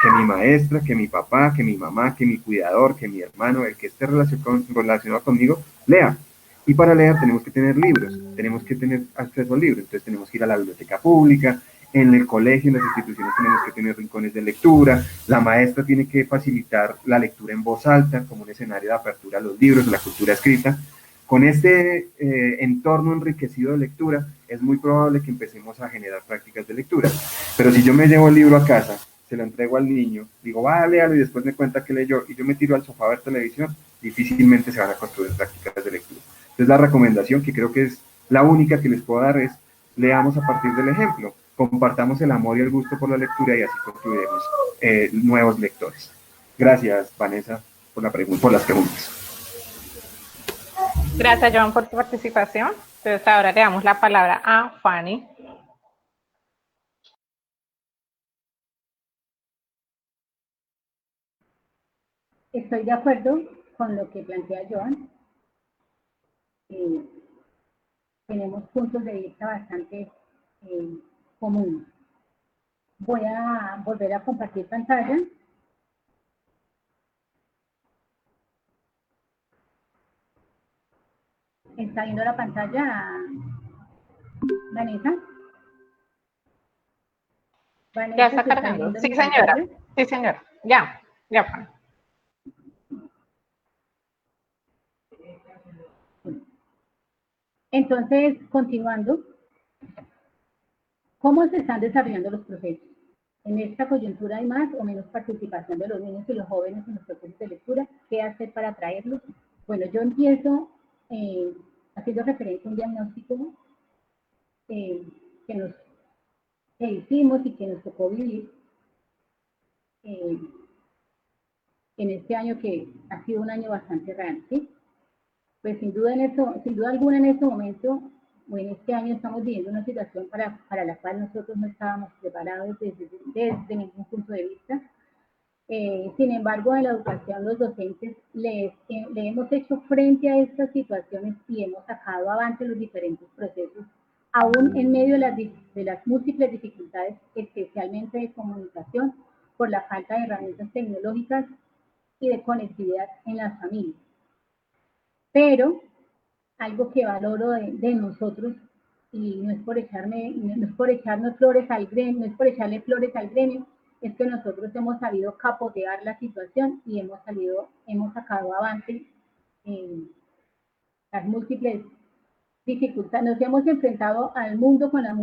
Que mi maestra, que mi papá, que mi mamá, que mi cuidador, que mi hermano, el que esté relacionado conmigo, lea. Y para leer tenemos que tener libros, tenemos que tener acceso al libro. Entonces tenemos que ir a la biblioteca pública, en el colegio, en las instituciones tenemos que tener rincones de lectura, la maestra tiene que facilitar la lectura en voz alta como un escenario de apertura a los libros, a la cultura escrita. Con este entorno enriquecido de lectura, es muy probable que empecemos a generar prácticas de lectura. Pero si yo me llevo el libro a casa, se lo entrego al niño, digo, va, léalo y después me cuenta que leyó, y yo me tiro al sofá a ver televisión, difícilmente se van a construir prácticas de lectura. Entonces la recomendación, que creo que es la única que les puedo dar, es leamos a partir del ejemplo, compartamos el amor y el gusto por la lectura y así construiremos nuevos lectores. Gracias, Vanessa, por las preguntas. Gracias, Joan, por tu participación. Entonces ahora le damos la palabra a Fanny. Estoy de acuerdo con lo que plantea Joan. Tenemos puntos de vista bastante comunes. Voy a volver a compartir pantalla. ¿Está viendo la pantalla, Vanessa? Ya está cargando. Sí, señora. Sí, señora. Ya, ya. Entonces, continuando, ¿cómo se están desarrollando los procesos? En esta coyuntura hay más o menos participación de los niños y los jóvenes en los procesos de lectura. ¿Qué hacer para atraerlos? Bueno, yo empiezo haciendo referencia a un diagnóstico que hicimos y que nos tocó vivir en este año, que ha sido un año bastante raro, ¿sí? Pues sin duda alguna en este momento o en este año estamos viviendo una situación para la cual nosotros no estábamos preparados desde ningún punto de vista. Sin embargo, en la educación, los docentes le hemos hecho frente a estas situaciones y hemos sacado avante los diferentes procesos, aún en medio de las múltiples dificultades, especialmente de comunicación, por la falta de herramientas tecnológicas y de conectividad en las familias. Pero algo que valoro de nosotros, y no es por echarnos flores al gremio, no es por echarle flores al gremio, es que nosotros hemos sabido capotear la situación y hemos sacado avante las múltiples dificultades. Nos hemos enfrentado al mundo con las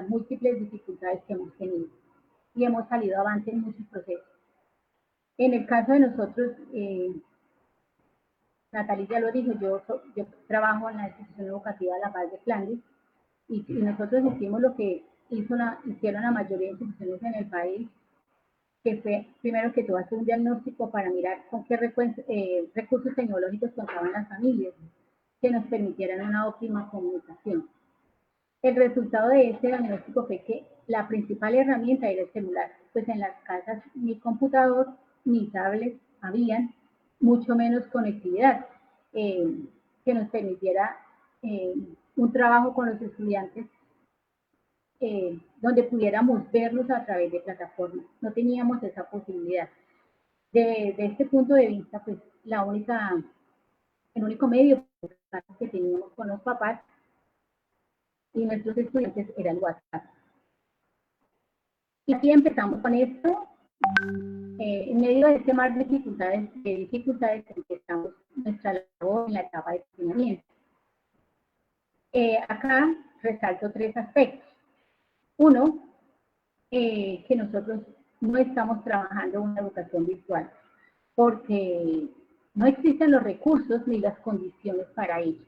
múltiples dificultades que hemos tenido y hemos salido avante en muchos procesos. En el caso de nosotros, Natalia ya lo dijo, yo trabajo en la institución educativa La Paz de Flandes y nosotros hicimos lo que hicieron la mayoría de instituciones en el país, que fue primero que todo hacer un diagnóstico para mirar con qué recursos tecnológicos contaban las familias que nos permitieran una óptima comunicación. El resultado de este diagnóstico fue que la principal herramienta era el celular, pues en las casas ni computador ni tablet habían, mucho menos conectividad que nos permitiera un trabajo con los estudiantes donde pudiéramos verlos a través de plataformas. No teníamos esa posibilidad. De este punto de vista, pues el único medio que teníamos con los papás y nuestros estudiantes era el WhatsApp. Y aquí empezamos con esto. En medio de este mar de dificultades empezamos nuestra labor en la etapa de entrenamiento. Acá resalto 3 aspectos. Uno, que nosotros no estamos trabajando una educación virtual porque no existen los recursos ni las condiciones para ello.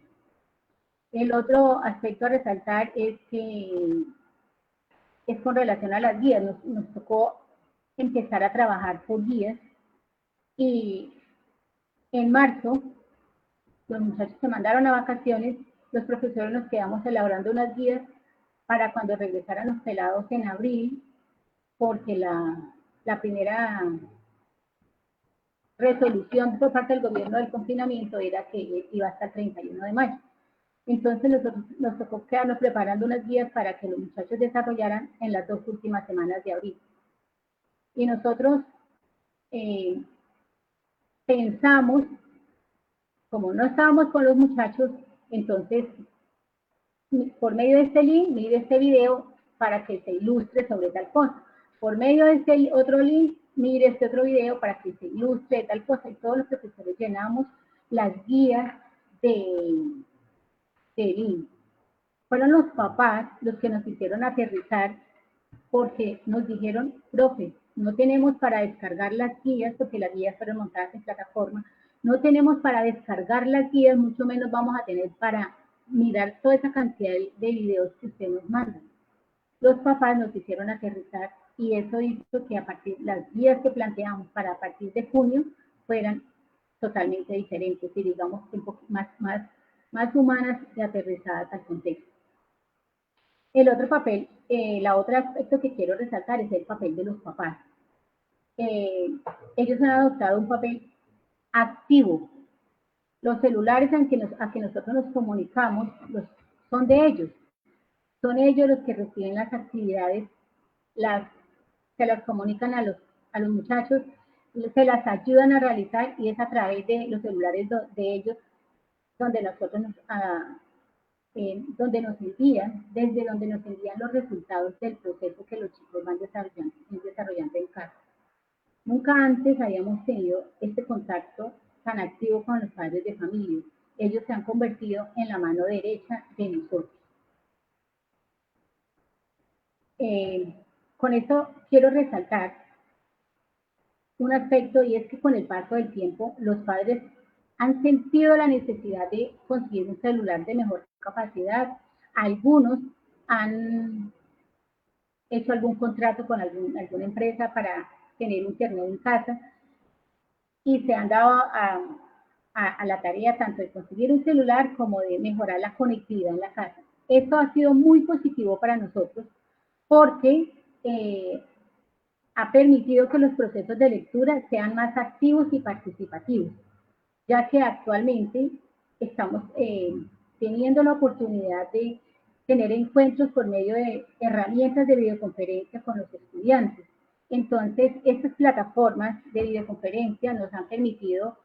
El otro aspecto a resaltar es con relación a las guías. Nos tocó empezar a trabajar por guías y en marzo los muchachos se mandaron a vacaciones, los profesores nos quedamos elaborando unas guías para cuando regresaran los pelados en abril, porque la primera resolución por parte del gobierno del confinamiento era que iba hasta el 31 de mayo. Entonces nos tocó quedarnos preparando unas guías para que los muchachos desarrollaran en las 2 últimas semanas de abril. Y nosotros pensamos, como no estábamos con los muchachos, entonces por medio de este link, mire este video para que se ilustre sobre tal cosa. Por medio de este otro link, mire este otro video para que se ilustre tal cosa. Y todos los profesores llenamos las guías de link. Fueron los papás los que nos hicieron aterrizar porque nos dijeron, profe, no tenemos para descargar las guías, porque las guías fueron montadas en plataforma, no tenemos para descargar las guías, mucho menos vamos a tener para mirar toda esa cantidad de videos que usted nos manda. Los papás nos hicieron aterrizar y eso hizo que las guías que planteamos para a partir de junio fueran totalmente diferentes y digamos un poco más humanas y aterrizadas al contexto. El otro papel, otro aspecto que quiero resaltar es el papel de los papás. Ellos han adoptado un papel activo. Los celulares a que nosotros nos comunicamos son de ellos. Son ellos los que reciben las actividades, se las comunican a los muchachos, se las ayudan a realizar y es a través de los celulares de ellos donde nosotros donde nos envían, desde donde nos envían los resultados del proceso que los chicos van desarrollando en casa. Nunca antes habíamos tenido este contacto tan activo con los padres de familia. Ellos se han convertido en la mano derecha de nosotros. Con esto quiero resaltar un aspecto, y es que con el paso del tiempo los padres han sentido la necesidad de conseguir un celular de mejor capacidad. Algunos han hecho algún contrato con alguna empresa para tener internet en casa y se han dado a la tarea tanto de conseguir un celular como de mejorar la conectividad en la casa. Esto ha sido muy positivo para nosotros porque ha permitido que los procesos de lectura sean más activos y participativos, ya que actualmente estamos teniendo la oportunidad de tener encuentros por medio de herramientas de videoconferencia con los estudiantes. Entonces, estas plataformas de videoconferencia nos han permitido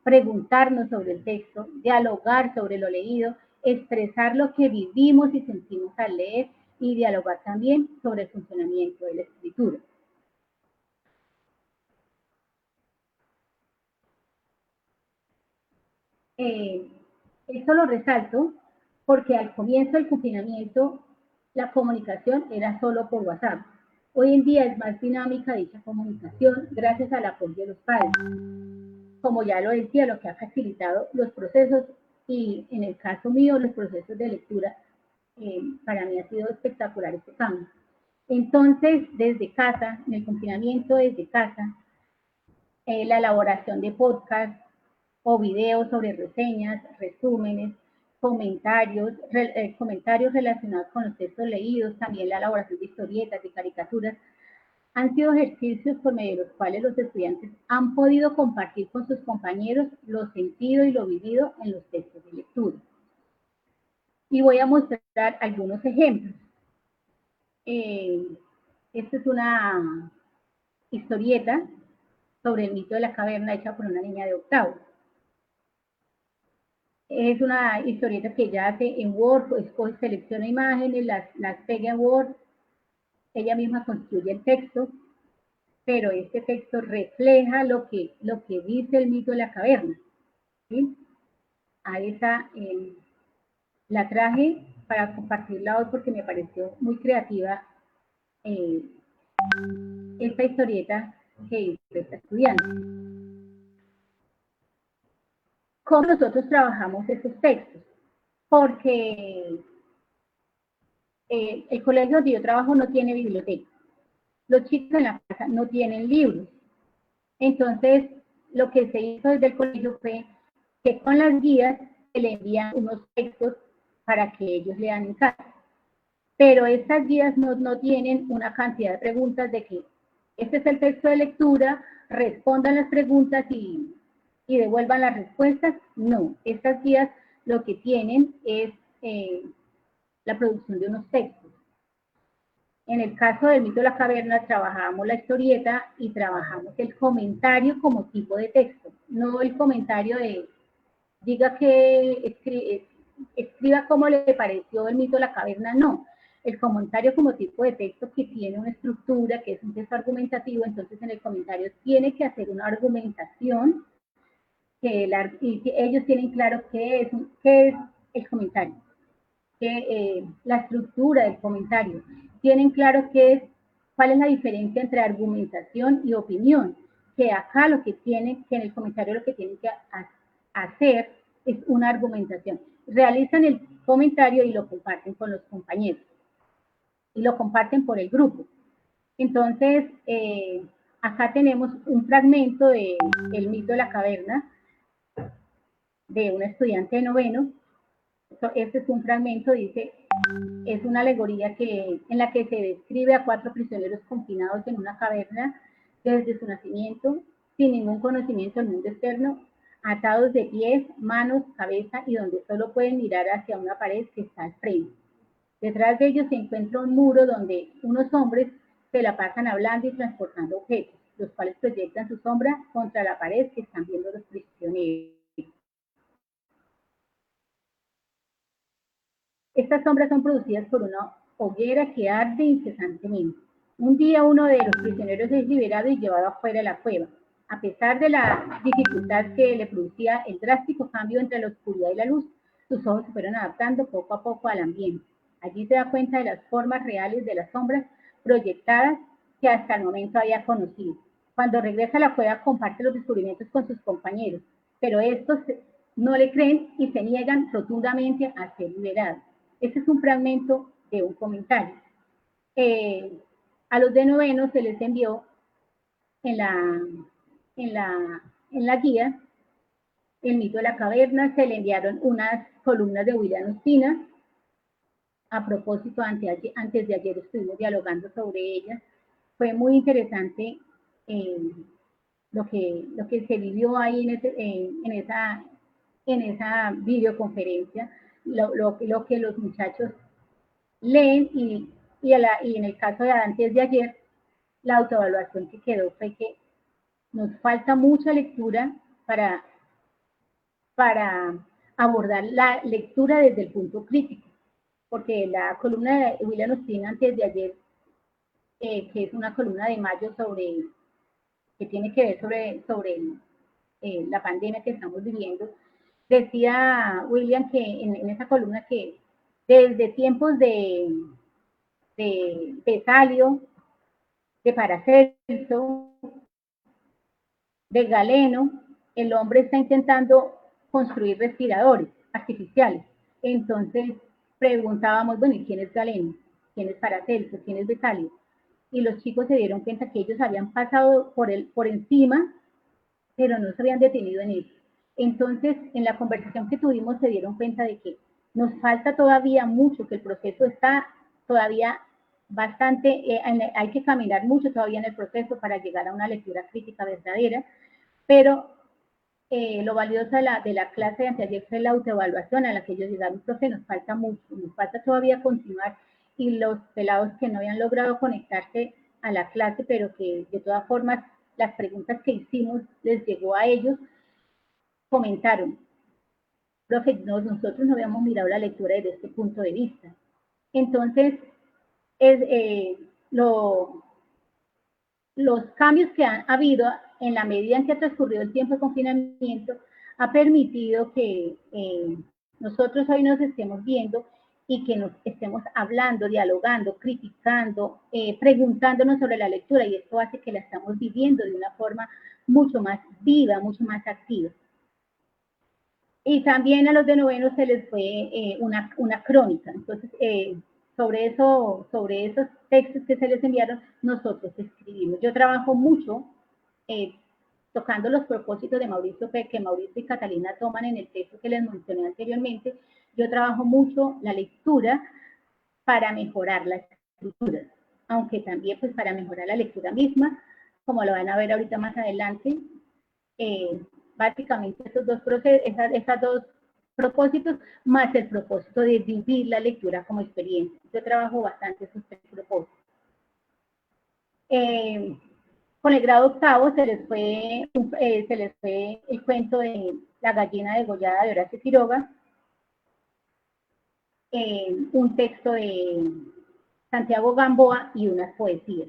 preguntarnos sobre el texto, dialogar sobre lo leído, expresar lo que vivimos y sentimos al leer y dialogar también sobre el funcionamiento de la escritura. Esto lo resalto porque al comienzo del confinamiento la comunicación era solo por WhatsApp. Hoy en día es más dinámica dicha comunicación gracias al apoyo de los padres. Como ya lo decía, lo que ha facilitado los procesos y en el caso mío los procesos de lectura, para mí ha sido espectacular este cambio. Entonces, desde casa, en el confinamiento desde casa, la elaboración de podcasts o videos sobre reseñas, resúmenes, comentarios relacionados con los textos leídos, también la elaboración de historietas y caricaturas, han sido ejercicios por medio de los cuales los estudiantes han podido compartir con sus compañeros lo sentido y lo vivido en los textos de lectura. Y voy a mostrar algunos ejemplos. Esta es una historieta sobre el mito de la caverna hecha por una niña de octavo. Es una historieta que ella hace en Word, selecciona imágenes, las pega en Word, ella misma construye el texto, pero este texto refleja lo que dice el mito de la caverna. ¿Sí? Ahí está, la traje para compartirla hoy porque me pareció muy creativa esta historieta que hizo esta estudiante. ¿Cómo nosotros trabajamos esos textos? Porque el colegio donde yo trabajo no tiene biblioteca. Los chicos en la casa no tienen libros. Entonces, lo que se hizo desde el colegio fue que con las guías se le envían unos textos para que ellos lean en casa. Pero estas guías no tienen una cantidad de preguntas de que este es el texto de lectura, respondan las preguntas y devuelvan las respuestas. No, estas guías lo que tienen es la producción de unos textos. En el caso del mito de la caverna trabajamos la historieta y trabajamos el comentario como tipo de texto, no el comentario de diga que escriba cómo le pareció el mito de la caverna, no. El comentario como tipo de texto que tiene una estructura, que es un texto argumentativo, entonces en el comentario tiene que hacer una argumentación que ellos tienen claro qué es el comentario, la estructura del comentario. Tienen claro cuál es la diferencia entre argumentación y opinión, que acá que en el comentario lo que tienen que hacer es una argumentación. Realizan el comentario y lo comparten con los compañeros y lo comparten por el grupo. Entonces, acá tenemos un fragmento de El mito de la caverna de un estudiante de noveno. Este es un fragmento, dice, es una alegoría en la que se describe a 4 prisioneros confinados en una caverna desde su nacimiento, sin ningún conocimiento del mundo externo, atados de pies, manos, cabeza y donde solo pueden mirar hacia una pared que está al frente. Detrás de ellos se encuentra un muro donde unos hombres se la pasan hablando y transportando objetos, los cuales proyectan su sombra contra la pared que están viendo los prisioneros. Estas sombras son producidas por una hoguera que arde incesantemente. Un día uno de los prisioneros es liberado y llevado afuera de la cueva. A pesar de la dificultad que le producía el drástico cambio entre la oscuridad y la luz, sus ojos se fueron adaptando poco a poco al ambiente. Allí se da cuenta de las formas reales de las sombras proyectadas que hasta el momento había conocido. Cuando regresa a la cueva comparte los descubrimientos con sus compañeros, pero estos no le creen y se niegan rotundamente a ser liberados. Este es un fragmento de un comentario. A los de noveno se les envió en la guía El mito de la caverna, se le enviaron unas columnas de William Ospina. A propósito, antes de ayer estuvimos dialogando sobre ellas. Fue muy interesante lo que se vivió ahí en esa videoconferencia, lo que los muchachos leen y en el caso de antes de ayer, la autoevaluación que quedó fue que nos falta mucha lectura para abordar la lectura desde el punto crítico, porque la columna de William Ospina antes de ayer, que es una columna de mayo que tiene que ver sobre la pandemia que estamos viviendo, decía William que en esa columna que desde tiempos de Tesalio, de Paracelso, de Galeno, el hombre está intentando construir respiradores artificiales. Entonces preguntábamos, bueno, ¿y quién es Galeno? ¿Quién es Paracelso? ¿Quién es Tesalio? Y los chicos se dieron cuenta que ellos habían pasado por encima, pero no se habían detenido en eso. Entonces, en la conversación que tuvimos se dieron cuenta de que nos falta todavía mucho, que el proceso está todavía bastante, hay que caminar mucho todavía en el proceso para llegar a una lectura crítica verdadera, pero lo valioso de la clase de anteayer fue la autoevaluación a la que ellos llegaron. Profe, nos falta mucho, nos falta todavía continuar, y los pelados que no habían logrado conectarse a la clase, pero que de todas formas las preguntas que hicimos les llegó a ellos, comentaron, profe, nosotros no habíamos mirado la lectura desde este punto de vista. Entonces, los cambios que han habido en la medida en que ha transcurrido el tiempo de confinamiento ha permitido que nosotros hoy nos estemos viendo y que nos estemos hablando, dialogando, criticando, preguntándonos sobre la lectura, y esto hace que la estamos viviendo de una forma mucho más viva, mucho más activa. Y también a los de noveno se les fue una crónica. Entonces, sobre esos textos que se les enviaron, nosotros escribimos. Yo trabajo mucho tocando los propósitos de Mauricio que Mauricio y Catalina toman en el texto que les mencioné anteriormente. Yo trabajo mucho la lectura para mejorar la escritura, aunque también pues para mejorar la lectura misma, como lo van a ver ahorita más adelante. Básicamente esos dos propósitos, más el propósito de vivir la lectura como experiencia. Yo trabajo bastante esos tres propósitos. Con el grado octavo se les fue el cuento de La gallina degollada de Horacio Quiroga, un texto de Santiago Gamboa y unas poesías.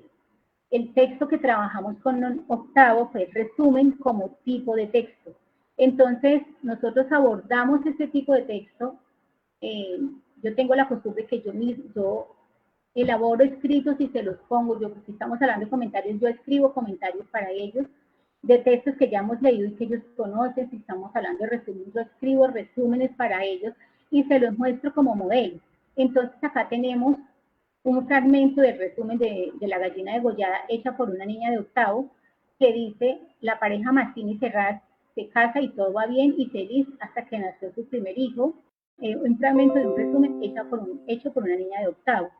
El texto que trabajamos con octavo fue el resumen como tipo de texto. Entonces, nosotros abordamos este tipo de texto. Yo tengo la costumbre que yo elaboro escritos y se los pongo. Si estamos hablando de comentarios, yo escribo comentarios para ellos de textos que ya hemos leído y que ellos conocen. Si estamos hablando de resúmenes, yo escribo resúmenes para ellos y se los muestro como modelo. Entonces, acá tenemos un fragmento del resumen de La gallina degollada hecha por una niña de octavo que dice: la pareja Mastini Serrat se casa y todo va bien y feliz hasta que nació su primer hijo. Un fragmento de un resumen hecho por una niña de octavo.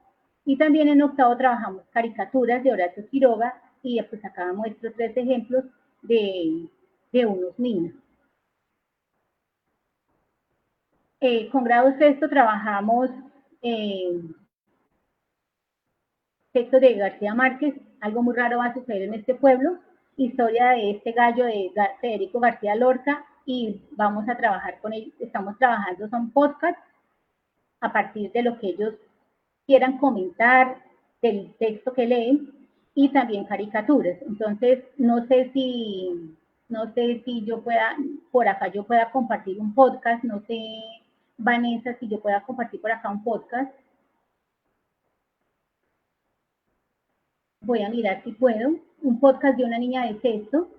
Y también en octavo trabajamos caricaturas de Horacio Quiroga y pues acá muestro 3 ejemplos de unos niños. Con grado sexto trabajamos texto de García Márquez, Algo muy raro va a suceder en este pueblo, historia de este gallo de Federico García Lorca, y vamos a trabajar con él. Estamos trabajando, son podcasts a partir de lo que ellos quieran comentar, del texto que leen, y también caricaturas. Entonces, no sé si yo pueda, por acá yo pueda compartir un podcast, no sé, Vanessa, si yo pueda compartir por acá un podcast. Voy a mirar si puedo. Un podcast de una niña de sexto.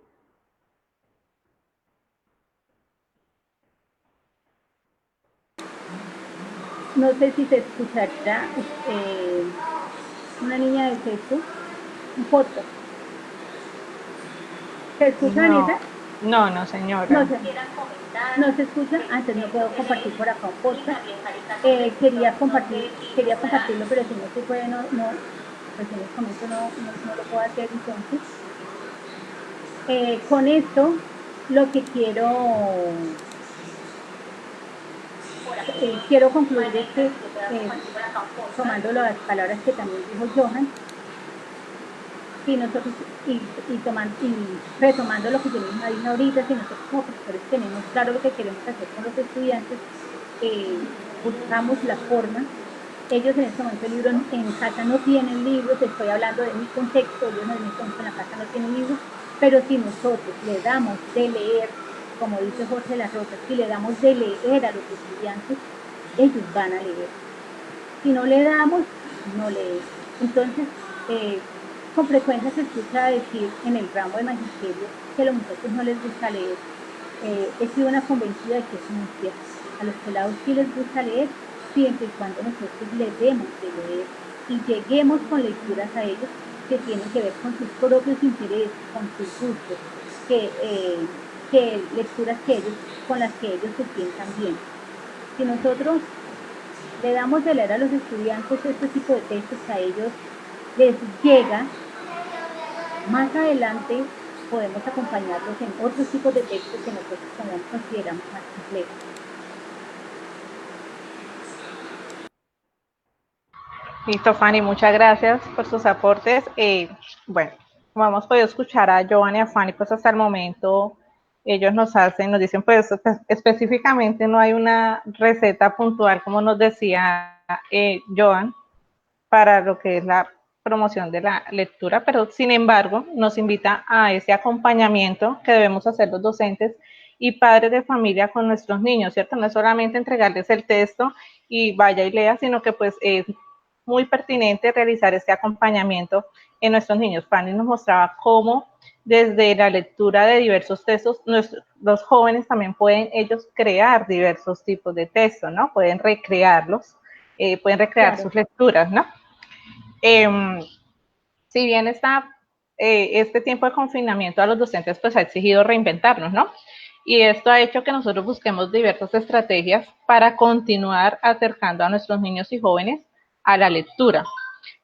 No sé si se escuchará una niña de sexto. Un podcast. ¿Se escucha, Vanessa? No, señora. No se escucha. Antes no puedo compartir por acá un podcast. Quería compartirlo, pero si no se puede, pues en este momento no lo puedo hacer. Entonces, con esto, lo que quiero concluir es que, tomando las palabras que también dijo Johan, si nosotros, y retomando lo que yo misma dije ahorita, si nosotros como profesores tenemos claro lo que queremos hacer con los estudiantes, buscamos la forma. Ellos en este momento libros en casa no tienen libros, estoy hablando de mi contexto, ellos en la casa no tienen libros, pero si nosotros le damos de leer, como dice Jorge La Rosa, si le damos de leer a los estudiantes, ellos van a leer. Si no le damos, no leen. Entonces, con frecuencia se escucha decir en el ramo de magisterio que a los muchachos no les gusta leer. He sido una convencida de que es muy cierto. A los pelados sí les gusta leer, siempre y cuando nosotros les demos de leer y lleguemos con lecturas a ellos que tienen que ver con sus propios intereses, con sus gustos, lecturas con las que ellos se sientan bien. Si nosotros le damos de leer a los estudiantes este tipo de textos que a ellos les llega, más adelante podemos acompañarlos en otros tipos de textos que nosotros consideramos más complejos. Listo, Fanny, muchas gracias por sus aportes. Bueno, como hemos podido escuchar a Joan y a Fanny, pues hasta el momento ellos nos dicen, pues específicamente no hay una receta puntual, como nos decía Joan, para lo que es la promoción de la lectura, pero sin embargo nos invita a ese acompañamiento que debemos hacer los docentes y padres de familia con nuestros niños, ¿cierto? No es solamente entregarles el texto y vaya y lea, sino que pues es muy pertinente realizar este acompañamiento en nuestros niños. Fanny nos mostraba cómo desde la lectura de diversos textos, los jóvenes también pueden ellos crear diversos tipos de textos, ¿no? Pueden recrearlos, pueden recrear claro. Sus lecturas, ¿no? Si bien este tiempo de confinamiento a los docentes pues ha exigido reinventarnos, ¿no? Y esto ha hecho que nosotros busquemos diversas estrategias para continuar acercando a nuestros niños y jóvenes a la lectura.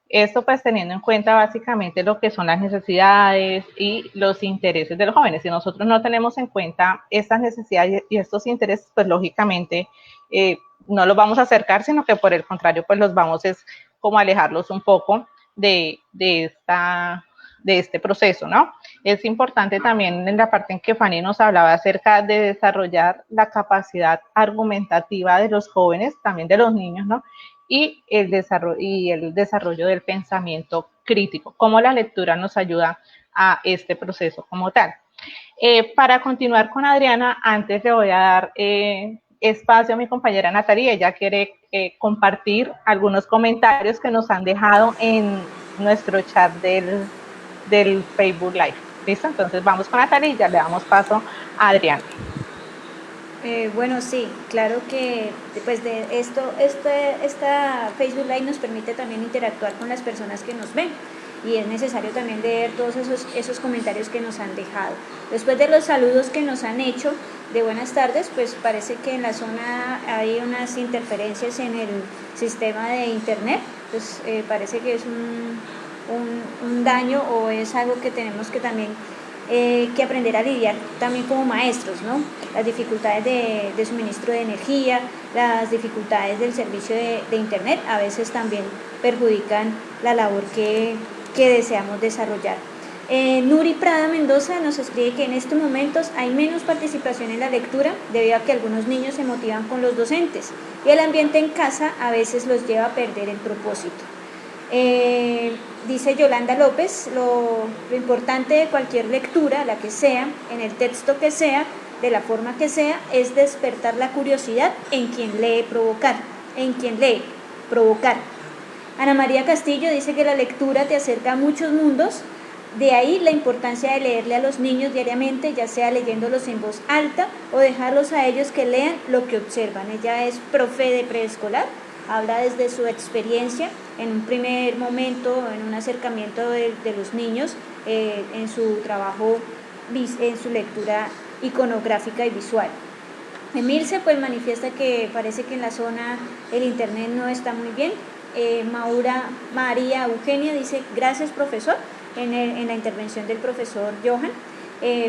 Esto pues teniendo en cuenta básicamente lo que son las necesidades y los intereses de los jóvenes. Si nosotros no tenemos en cuenta estas necesidades y estos intereses, pues lógicamente no los vamos a acercar, sino que por el contrario pues los vamos como a alejarlos un poco de este proceso, ¿no? Es importante también en la parte en que Fanny nos hablaba acerca de desarrollar la capacidad argumentativa de los jóvenes, también de los niños, ¿no? Y el desarrollo del pensamiento crítico, cómo la lectura nos ayuda a este proceso como tal. Para continuar con Adriana, antes le voy a dar espacio a mi compañera Natalia, ella quiere compartir algunos comentarios que nos han dejado en nuestro chat del Facebook Live. ¿Listo? Entonces vamos con Natalia y ya le damos paso a Adriana. Bueno, sí, claro que después de esta Facebook Live nos permite también interactuar con las personas que nos ven y es necesario también leer todos esos comentarios que nos han dejado. Después de los saludos que nos han hecho de buenas tardes, pues parece que en la zona hay unas interferencias en el sistema de internet, pues parece que es un daño o es algo que tenemos que también que aprender a lidiar también como maestros, ¿no? Las dificultades de suministro de energía, las dificultades del servicio de internet a veces también perjudican la labor que deseamos desarrollar. Nuri Prada Mendoza nos escribe que en estos momentos hay menos participación en la lectura debido a que algunos niños se motivan con los docentes y el ambiente en casa a veces los lleva a perder el propósito. Dice Yolanda López, lo importante de cualquier lectura, la que sea, en el texto que sea, de la forma que sea, es despertar la curiosidad en quien lee, provocar. Ana María Castillo dice que la lectura te acerca a muchos mundos, de ahí la importancia de leerle a los niños diariamente, ya sea leyéndolos en voz alta o dejarlos a ellos que lean lo que observan. Ella es profe de preescolar, habla desde su experiencia en un primer momento, en un acercamiento de los niños, en su trabajo, en su lectura iconográfica y visual. Emilce pues manifiesta que parece que en la zona el internet no está muy bien. María Eugenia dice gracias profesor en la intervención del profesor Johan.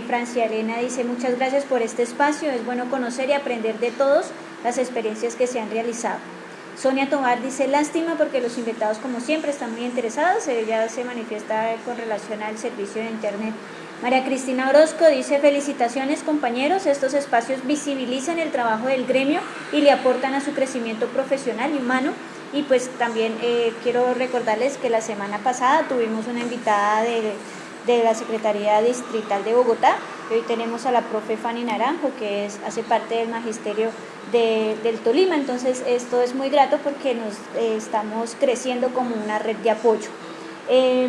Francia Elena dice muchas gracias por este espacio, es bueno conocer y aprender de todas las experiencias que se han realizado. Sonia Tobar dice lástima porque los invitados como siempre están muy interesados, ella se manifiesta con relación al servicio de internet. María Cristina Orozco dice felicitaciones compañeros, estos espacios visibilizan el trabajo del gremio y le aportan a su crecimiento profesional y humano. Y pues también quiero recordarles que la semana pasada tuvimos una invitada de la Secretaría Distrital de Bogotá. Hoy tenemos a la profe Fanny Naranjo, que hace parte del magisterio del Tolima. Entonces esto es muy grato porque nos estamos creciendo como una red de apoyo.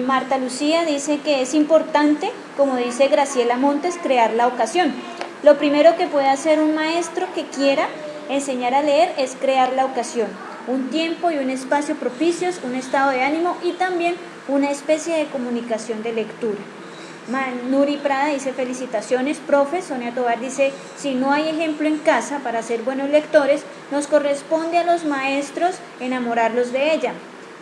Marta Lucía dice que es importante, como dice Graciela Montes, crear la ocasión. Lo primero que puede hacer un maestro que quiera enseñar a leer es crear la ocasión. Un tiempo y un espacio propicios, un estado de ánimo y también una especie de comunicación de lectura. Nuri Prada dice felicitaciones, profe. Sonia Tobar dice si no hay ejemplo en casa para ser buenos lectores, nos corresponde a los maestros enamorarlos de ella,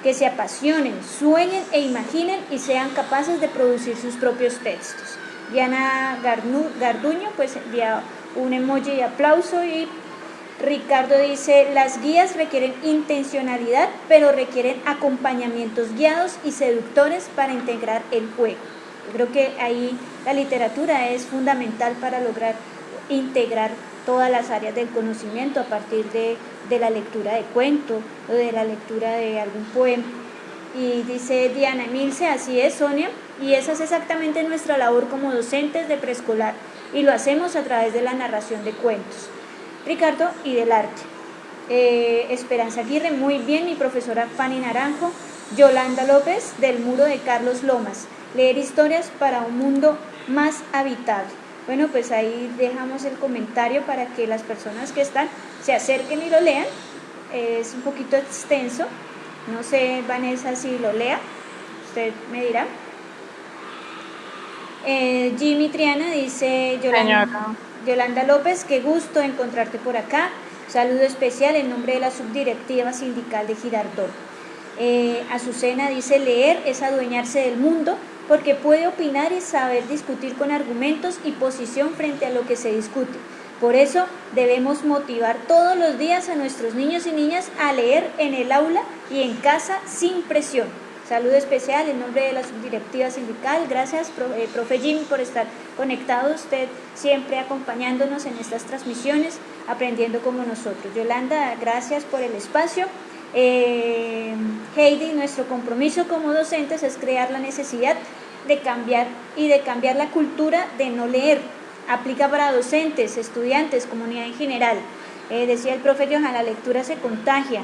que se apasionen, sueñen e imaginen y sean capaces de producir sus propios textos. Diana Garduño pues envía un emoji de aplauso y Ricardo dice, las guías requieren intencionalidad, pero requieren acompañamientos guiados y seductores para integrar el juego. Yo creo que ahí la literatura es fundamental para lograr integrar todas las áreas del conocimiento a partir de la lectura de cuento o de la lectura de algún poema. Y dice Diana Emilce, así es Sonia, y esa es exactamente nuestra labor como docentes de preescolar, y lo hacemos a través de la narración de cuentos. Ricardo y del arte. Esperanza Aguirre, muy bien, mi profesora Fanny Naranjo. Yolanda López, del Muro de Carlos Lomas, leer historias para un mundo más habitable. Bueno, pues ahí dejamos el comentario para que las personas que están se acerquen y lo lean. Es un poquito extenso, no sé Vanessa si lo lea, usted me dirá. Jimmy Triana dice Yolanda López, qué gusto encontrarte por acá. Saludo especial en nombre de la subdirectiva sindical de Girardot. Azucena dice, leer es adueñarse del mundo porque puede opinar y saber discutir con argumentos y posición frente a lo que se discute. Por eso debemos motivar todos los días a nuestros niños y niñas a leer en el aula y en casa sin presión. Saludo especial en nombre de la subdirectiva sindical. Gracias, profe Jimmy, por estar conectado, usted siempre acompañándonos en estas transmisiones, aprendiendo como nosotros. Yolanda, gracias por el espacio. Heidi, nuestro compromiso como docentes es crear la necesidad de cambiar la cultura de no leer. Aplica para docentes, estudiantes, comunidad en general. Decía el profe Johan, la lectura se contagia.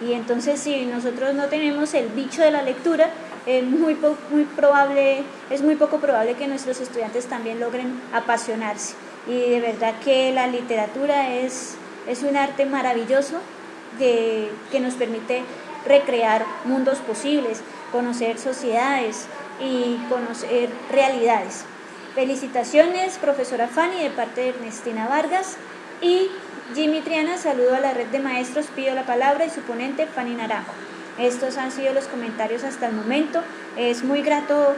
Y entonces si nosotros no tenemos el bicho de la lectura, es muy poco probable que nuestros estudiantes también logren apasionarse. Y de verdad que la literatura es un arte maravilloso que nos permite recrear mundos posibles, conocer sociedades y conocer realidades. Felicitaciones, profesora Fanny, de parte de Ernestina Vargas. Y Jimmy Triana, saludo a la red de maestros, pido la palabra y su ponente Fanny Naranjo. Estos han sido los comentarios hasta el momento. Es muy grato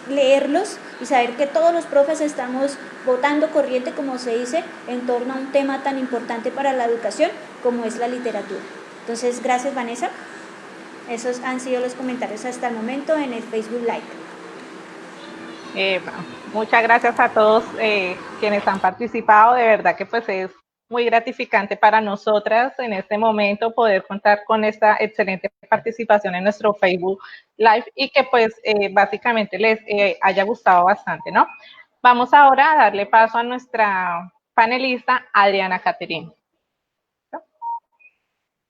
leerlos y saber que todos los profes estamos votando corriente, como se dice, en torno a un tema tan importante para la educación como es la literatura. Entonces, gracias Vanessa. Esos han sido los comentarios hasta el momento en el Facebook Live. Bueno, muchas gracias a todos quienes han participado. De verdad que pues es muy gratificante para nosotras en este momento poder contar con esta excelente participación en nuestro Facebook Live y que pues básicamente les haya gustado bastante, ¿no? Vamos ahora a darle paso a nuestra panelista Adriana Caterina.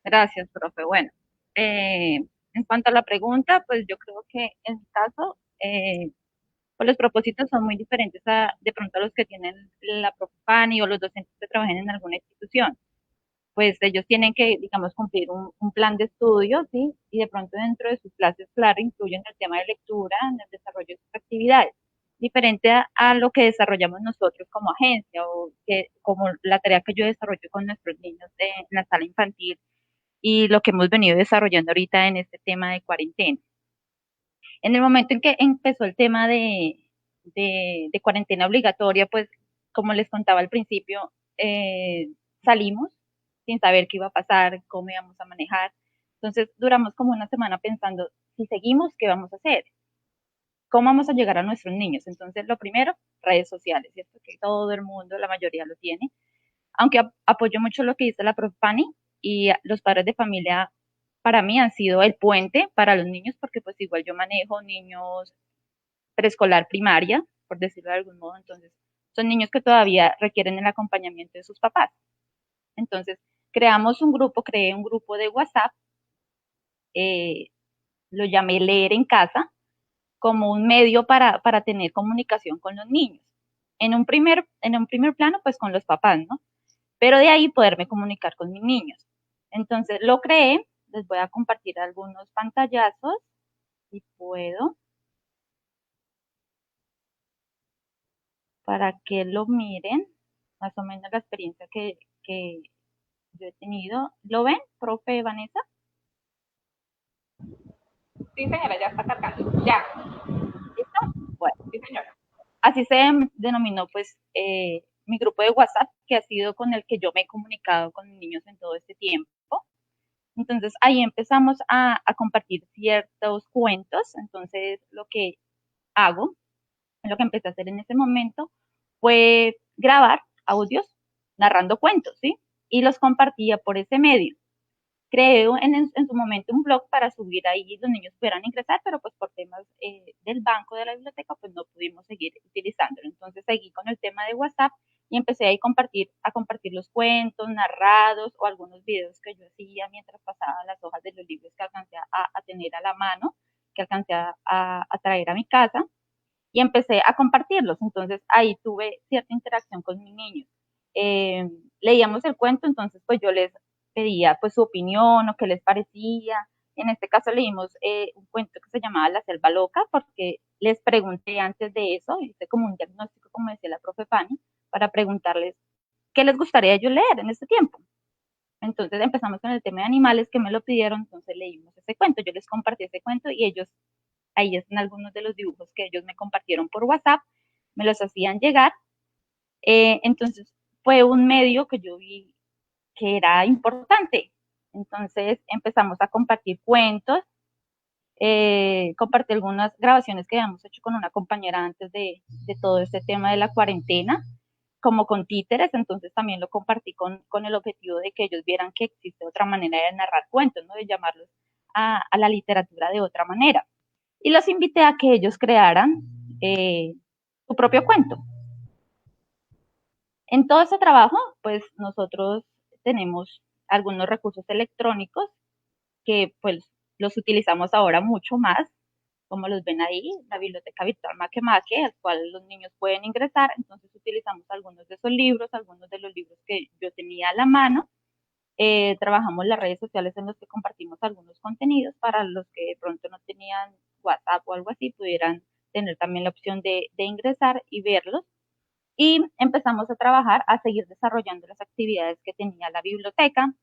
Gracias, profe. Bueno, en cuanto a la pregunta, pues yo creo que en mi caso, pues los propósitos son muy diferentes de pronto a los que tienen la Profani o los docentes que trabajan en alguna institución. Pues ellos tienen que, digamos, cumplir un plan de estudio, ¿sí? Y de pronto dentro de sus clases, claro, incluyen el tema de lectura en el desarrollo de sus actividades, diferente a lo que desarrollamos nosotros como agencia o que, como la tarea que yo desarrollo con nuestros niños en la sala infantil y lo que hemos venido desarrollando ahorita en este tema de cuarentena. En el momento en que empezó el tema de cuarentena obligatoria, pues como les contaba al principio, salimos sin saber qué iba a pasar, cómo íbamos a manejar. Entonces duramos como una semana pensando, si seguimos, ¿qué vamos a hacer? ¿Cómo vamos a llegar a nuestros niños? Entonces lo primero, redes sociales, ¿cierto? Que todo el mundo, la mayoría lo tiene. Aunque apoyo mucho lo que dice la prof. Pani, y los padres de familia para mí han sido el puente para los niños, porque pues igual yo manejo niños preescolar primaria, por decirlo de algún modo, entonces son niños que todavía requieren el acompañamiento de sus papás. Entonces, creé un grupo de WhatsApp, eh, lo llamé Leer en Casa, como un medio para tener comunicación con los niños. En un primer plano, pues con los papás, ¿no? Pero de ahí poderme comunicar con mis niños. Entonces lo creé, les voy a compartir algunos pantallazos, si puedo, para que lo miren, más o menos la experiencia que yo he tenido. ¿Lo ven, profe Vanessa? Sí, señora, ya está cargando. Ya. ¿Listo? Bueno, Sí, señora. así se denominó pues mi grupo de WhatsApp, que ha sido con el que yo me he comunicado con niños en todo este tiempo. Entonces ahí empezamos a compartir ciertos cuentos. Entonces lo que hago, lo que empecé a hacer en ese momento, fue grabar audios narrando cuentos, ¿sí? Y los compartía por ese medio. Creé en su momento un blog para subir ahí, los niños pudieran ingresar, pero pues por temas del banco de la biblioteca, pues no pudimos seguir utilizándolo. Entonces seguí con el tema de WhatsApp y empecé ahí a compartir los cuentos narrados o algunos videos que yo hacía mientras pasaba las hojas de los libros que alcancé a tener a la mano, que alcancé a traer a mi casa y empecé a compartirlos. Entonces ahí tuve cierta interacción con mis niños. Eh, Leíamos el cuento, entonces pues yo les pedía pues su opinión o qué les parecía. En este caso leímos un cuento que se llamaba La Selva Loca, porque les pregunté antes de eso, hice como un diagnóstico, como decía la profe Pani, para preguntarles qué les gustaría yo leer en este tiempo. Entonces empezamos con el tema de animales que me lo pidieron, entonces leímos ese cuento, yo les compartí ese cuento y ellos, ahí están algunos de los dibujos que ellos me compartieron por WhatsApp, me los hacían llegar. Entonces fue un medio que yo vi que era importante. Entonces empezamos a compartir cuentos, compartí algunas grabaciones que habíamos hecho con una compañera antes de todo este tema de la cuarentena, como con títeres, entonces también lo compartí con el objetivo de que ellos vieran que existe otra manera de narrar cuentos, ¿no? De llamarlos a la literatura de otra manera. Y los invité a que ellos crearan su propio cuento. En todo ese trabajo, pues nosotros tenemos algunos recursos electrónicos que pues los utilizamos ahora mucho más, como los ven ahí, la biblioteca virtual Makemake, al cual los niños pueden ingresar. Entonces utilizamos algunos de esos libros, algunos de los libros que yo tenía a la mano. Trabajamos las redes sociales en los que compartimos algunos contenidos para los que de pronto no tenían WhatsApp o algo así, pudieran tener también la opción de ingresar y verlos. Y empezamos a trabajar, a seguir desarrollando las actividades que tenía la biblioteca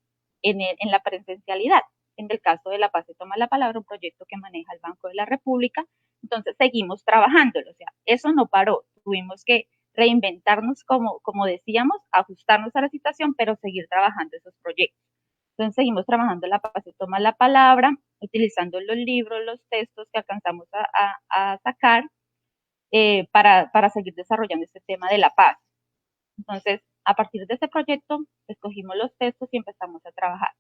en la presencialidad. En el caso de La Paz se toma la palabra, un proyecto que maneja el Banco de la República. Entonces seguimos trabajándolo, o sea, eso no paró, tuvimos que reinventarnos, como decíamos, ajustarnos a la situación, pero seguir trabajando esos proyectos. Entonces seguimos trabajando La Paz se toma la palabra, utilizando los libros, los textos que alcanzamos a sacar, para seguir desarrollando este tema de la paz. Entonces, a partir de ese proyecto, escogimos los textos y empezamos a trabajar.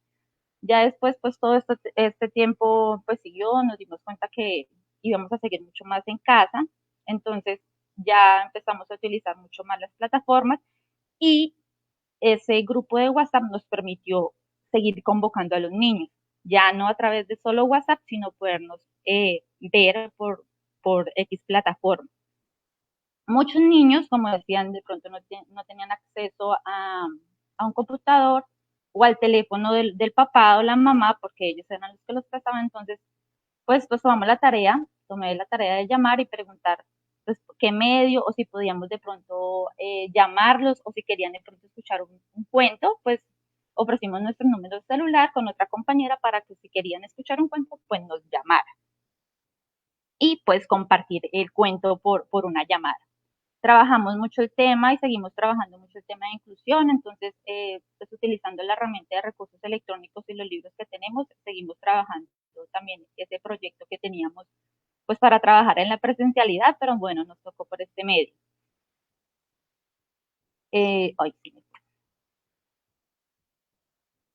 Ya después, pues todo este tiempo pues siguió, nos dimos cuenta que íbamos a seguir mucho más en casa, entonces ya empezamos a utilizar mucho más las plataformas y ese grupo de WhatsApp nos permitió seguir convocando a los niños, ya no a través de solo WhatsApp, sino podernos ver por X plataforma. Muchos niños, como decían, de pronto no tenían acceso a un computador o al teléfono del papá o la mamá, porque ellos eran los que los prestaban. Entonces, pues tomé la tarea de llamar y preguntar pues, qué medio, o si podíamos de pronto llamarlos, o si querían de pronto escuchar un cuento, pues ofrecimos nuestro número de celular con otra compañera para que si querían escuchar un cuento, pues nos llamaran. Y pues compartir el cuento por una llamada. Trabajamos mucho el tema y seguimos trabajando mucho el tema de inclusión, entonces, pues utilizando la herramienta de recursos electrónicos y los libros que tenemos, seguimos trabajando también ese proyecto que teníamos, pues para trabajar en la presencialidad, pero bueno, nos tocó por este medio. Sí.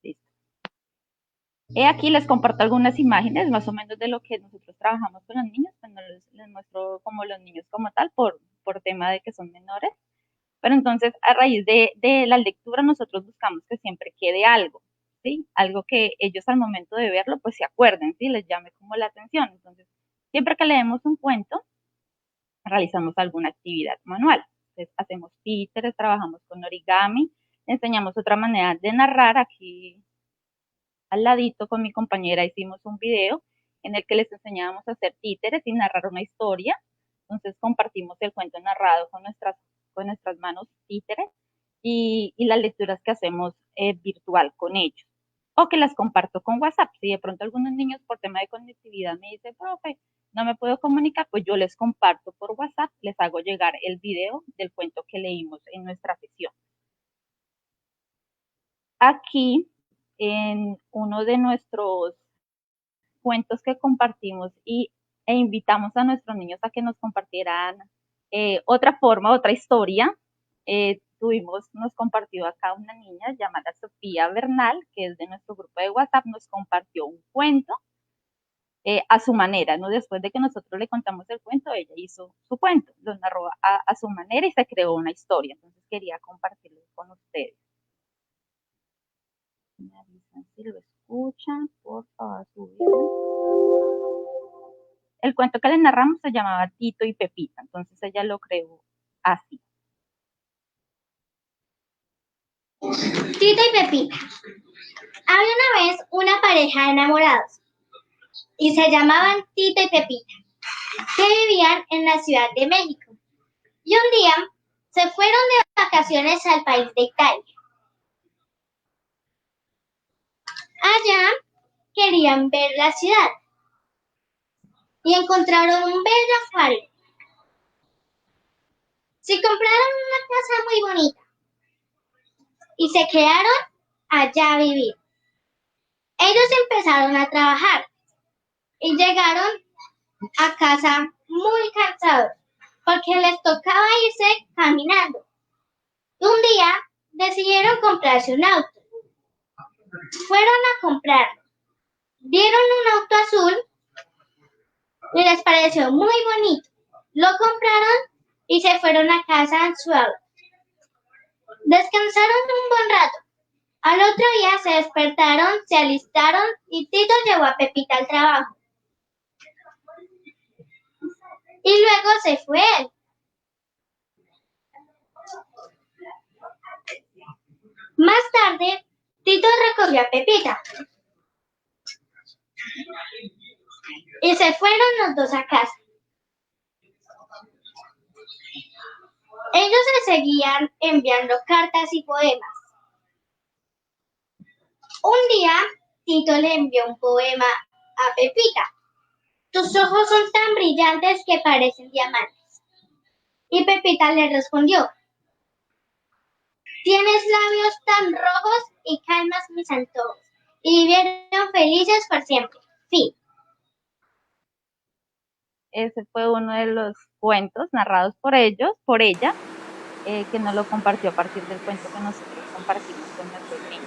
Listo. Aquí les comparto algunas imágenes más o menos de lo que nosotros trabajamos con los niños, pues no les muestro como los niños como tal, por tema de que son menores. Pero entonces, a raíz de la lectura, nosotros buscamos que siempre quede algo, ¿sí? Algo que ellos al momento de verlo, pues se acuerden, ¿sí? Les llame como la atención. Entonces, siempre que leemos un cuento, realizamos alguna actividad manual. Entonces, hacemos títeres, trabajamos con origami, enseñamos otra manera de narrar. Aquí al ladito con mi compañera hicimos un video en el que les enseñábamos a hacer títeres y narrar una historia. Entonces, compartimos el cuento narrado con nuestras manos títeres y las lecturas que hacemos virtual con ellos. O que las comparto con WhatsApp. Si de pronto algunos niños por tema de conectividad me dicen, profe, no me puedo comunicar, pues yo les comparto por WhatsApp, les hago llegar el video del cuento que leímos en nuestra sesión. Aquí, en uno de nuestros cuentos que compartimos e invitamos a nuestros niños a que nos compartieran otra forma, otra historia. Nos compartió acá una niña llamada Sofía Bernal, que es de nuestro grupo de WhatsApp, nos compartió un cuento a su manera, ¿no? Después de que nosotros le contamos el cuento, ella hizo su cuento, lo narró a su manera y se creó una historia. Entonces quería compartirlo con ustedes. Me avisan si lo escuchan, por favor, el cuento que les narramos se llamaba Tito y Pepita, entonces ella lo creó así. Tito y Pepita. Había una vez una pareja de enamorados y se llamaban Tito y Pepita, que vivían en la Ciudad de México. Y un día se fueron de vacaciones al país de Italia. Allá querían ver la ciudad y encontraron un bello acuario. Se compraron una casa muy bonita y se quedaron allá a vivir. Ellos empezaron a trabajar y llegaron a casa muy cansados porque les tocaba irse caminando. Un día decidieron comprarse un auto. Fueron a comprarlo. Vieron un auto azul y les pareció muy bonito. Lo compraron y se fueron a casa en su auto. Descansaron un buen rato. Al otro día se despertaron, se alistaron y Tito llevó a Pepita al trabajo. Y luego se fue él. Más tarde, Tito recogió a Pepita. Y se fueron los dos a casa. Ellos se seguían enviando cartas y poemas. Un día, Tito le envió un poema a Pepita. Tus ojos son tan brillantes que parecen diamantes. Y Pepita le respondió. Tienes labios tan rojos y calmas mis antojos. Y vivieron felices por siempre. Fin. ese fue uno de los cuentos narrados por ella, que nos lo compartió a partir del cuento que nosotros compartimos con nuestros niños.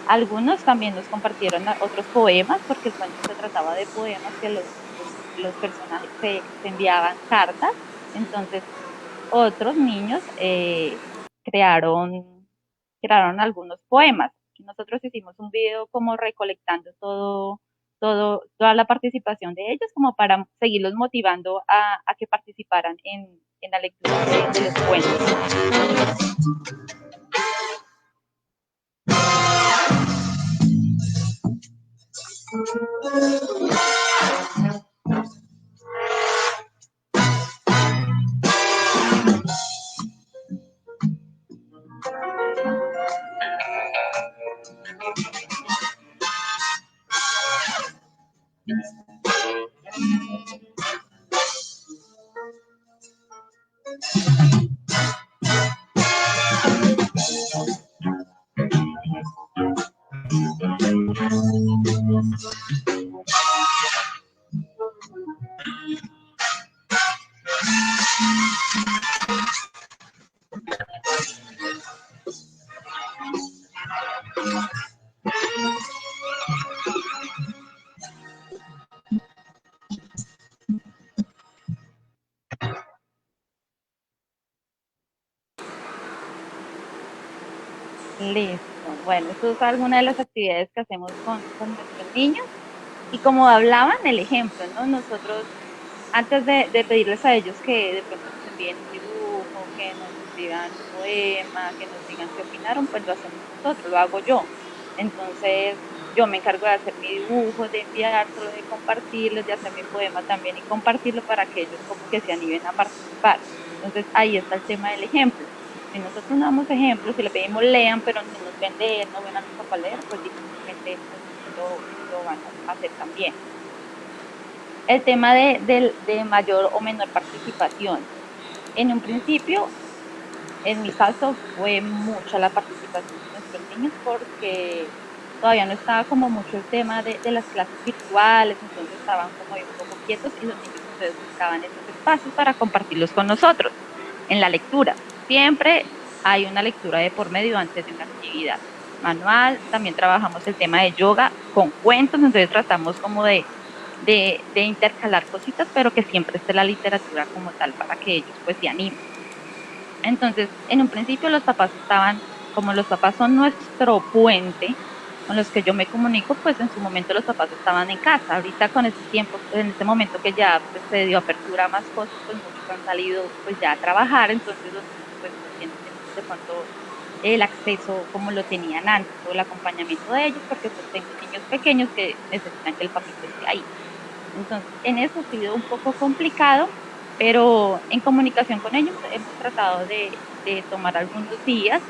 Algunos también nos compartieron otros poemas, porque el cuento se trataba de poemas que los personajes se enviaban cartas. Entonces, otros niños crearon algunos poemas. Nosotros hicimos un video como recolectando toda la participación de ellos, como para seguirlos motivando a que participaran en la lectura de los cuentos. Listo. Bueno, esto es alguna de las actividades que hacemos con nuestros niños. Y como hablaban, el ejemplo, ¿no? Nosotros, antes de pedirles a ellos que de pronto nos envíen un dibujo, que nos escriban un poema, que nos digan qué opinaron, pues lo hacemos nosotros, lo hago yo. Entonces, yo me encargo de hacer mi dibujo, de enviárselo, de compartirlo, de hacer mi poema también y compartirlo para que ellos como que se animen a participar. Entonces, ahí está el tema del ejemplo. Si nosotros no damos ejemplos, si le pedimos lean, pero no nos ven leer, no ven a nuestro papá leer, pues difícilmente lo van a hacer también. El tema de mayor o menor participación. En un principio, en mi caso, fue mucha la participación de nuestros niños porque todavía no estaba como mucho el tema de las clases virtuales, entonces estaban como un poco quietos y los niños entonces buscaban esos espacios para compartirlos con nosotros. En la lectura, siempre hay una lectura de por medio antes de una actividad manual. También trabajamos el tema de yoga con cuentos, entonces tratamos como de intercalar cositas, pero que siempre esté la literatura como tal para que ellos pues se animen. Entonces, en un principio los papás estaban, como los papás son nuestro puente con los que yo me comunico, pues en su momento los papás estaban en casa. Ahorita con este tiempo, en este momento que ya pues, se dio apertura a más cosas, pues muchos han salido pues ya a trabajar, entonces los niños pues no tienen de pronto el acceso como lo tenían antes, o el acompañamiento de ellos, porque pues tengo niños pequeños que necesitan que el papito esté ahí. Entonces, en eso ha sido un poco complicado, pero en comunicación con ellos hemos tratado de tomar algunos días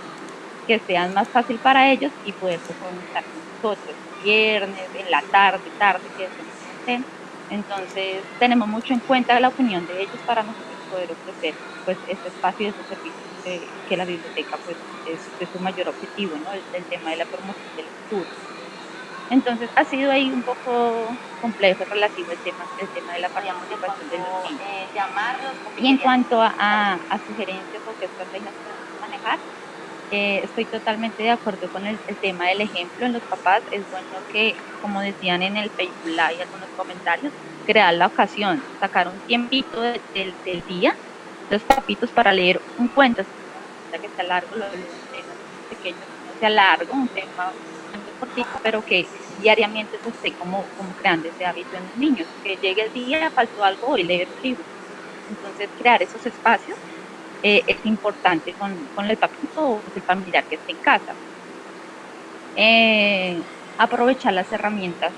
que sean más fácil para ellos y poderse conectar con nosotros. Viernes, en la tarde, que estén. Entonces, tenemos mucho en cuenta la opinión de ellos para nosotros poder ofrecer pues este espacio y ese servicio que la biblioteca pues es su mayor objetivo, ¿no? El tema de la promoción del lectura. Entonces ha sido ahí un poco complejo relativo el tema de la participación de los niños. Y en cuanto a sugerencias o qué estrategias podemos manejar, estoy totalmente de acuerdo con el tema del ejemplo en los papás. Es bueno que, como decían en el Facebook Live algunos comentarios, crear la ocasión, sacar un tiempito del día, los papitos para leer un cuento, que sea largo, los temas pequeños, no sea largo, un tema cortito, pero que diariamente se esté como creando ese hábito en los niños, que llegue el día, faltó algo y leer un libro. Entonces, crear esos espacios es importante con el papito o el familiar que esté en casa. Aprovechar las herramientas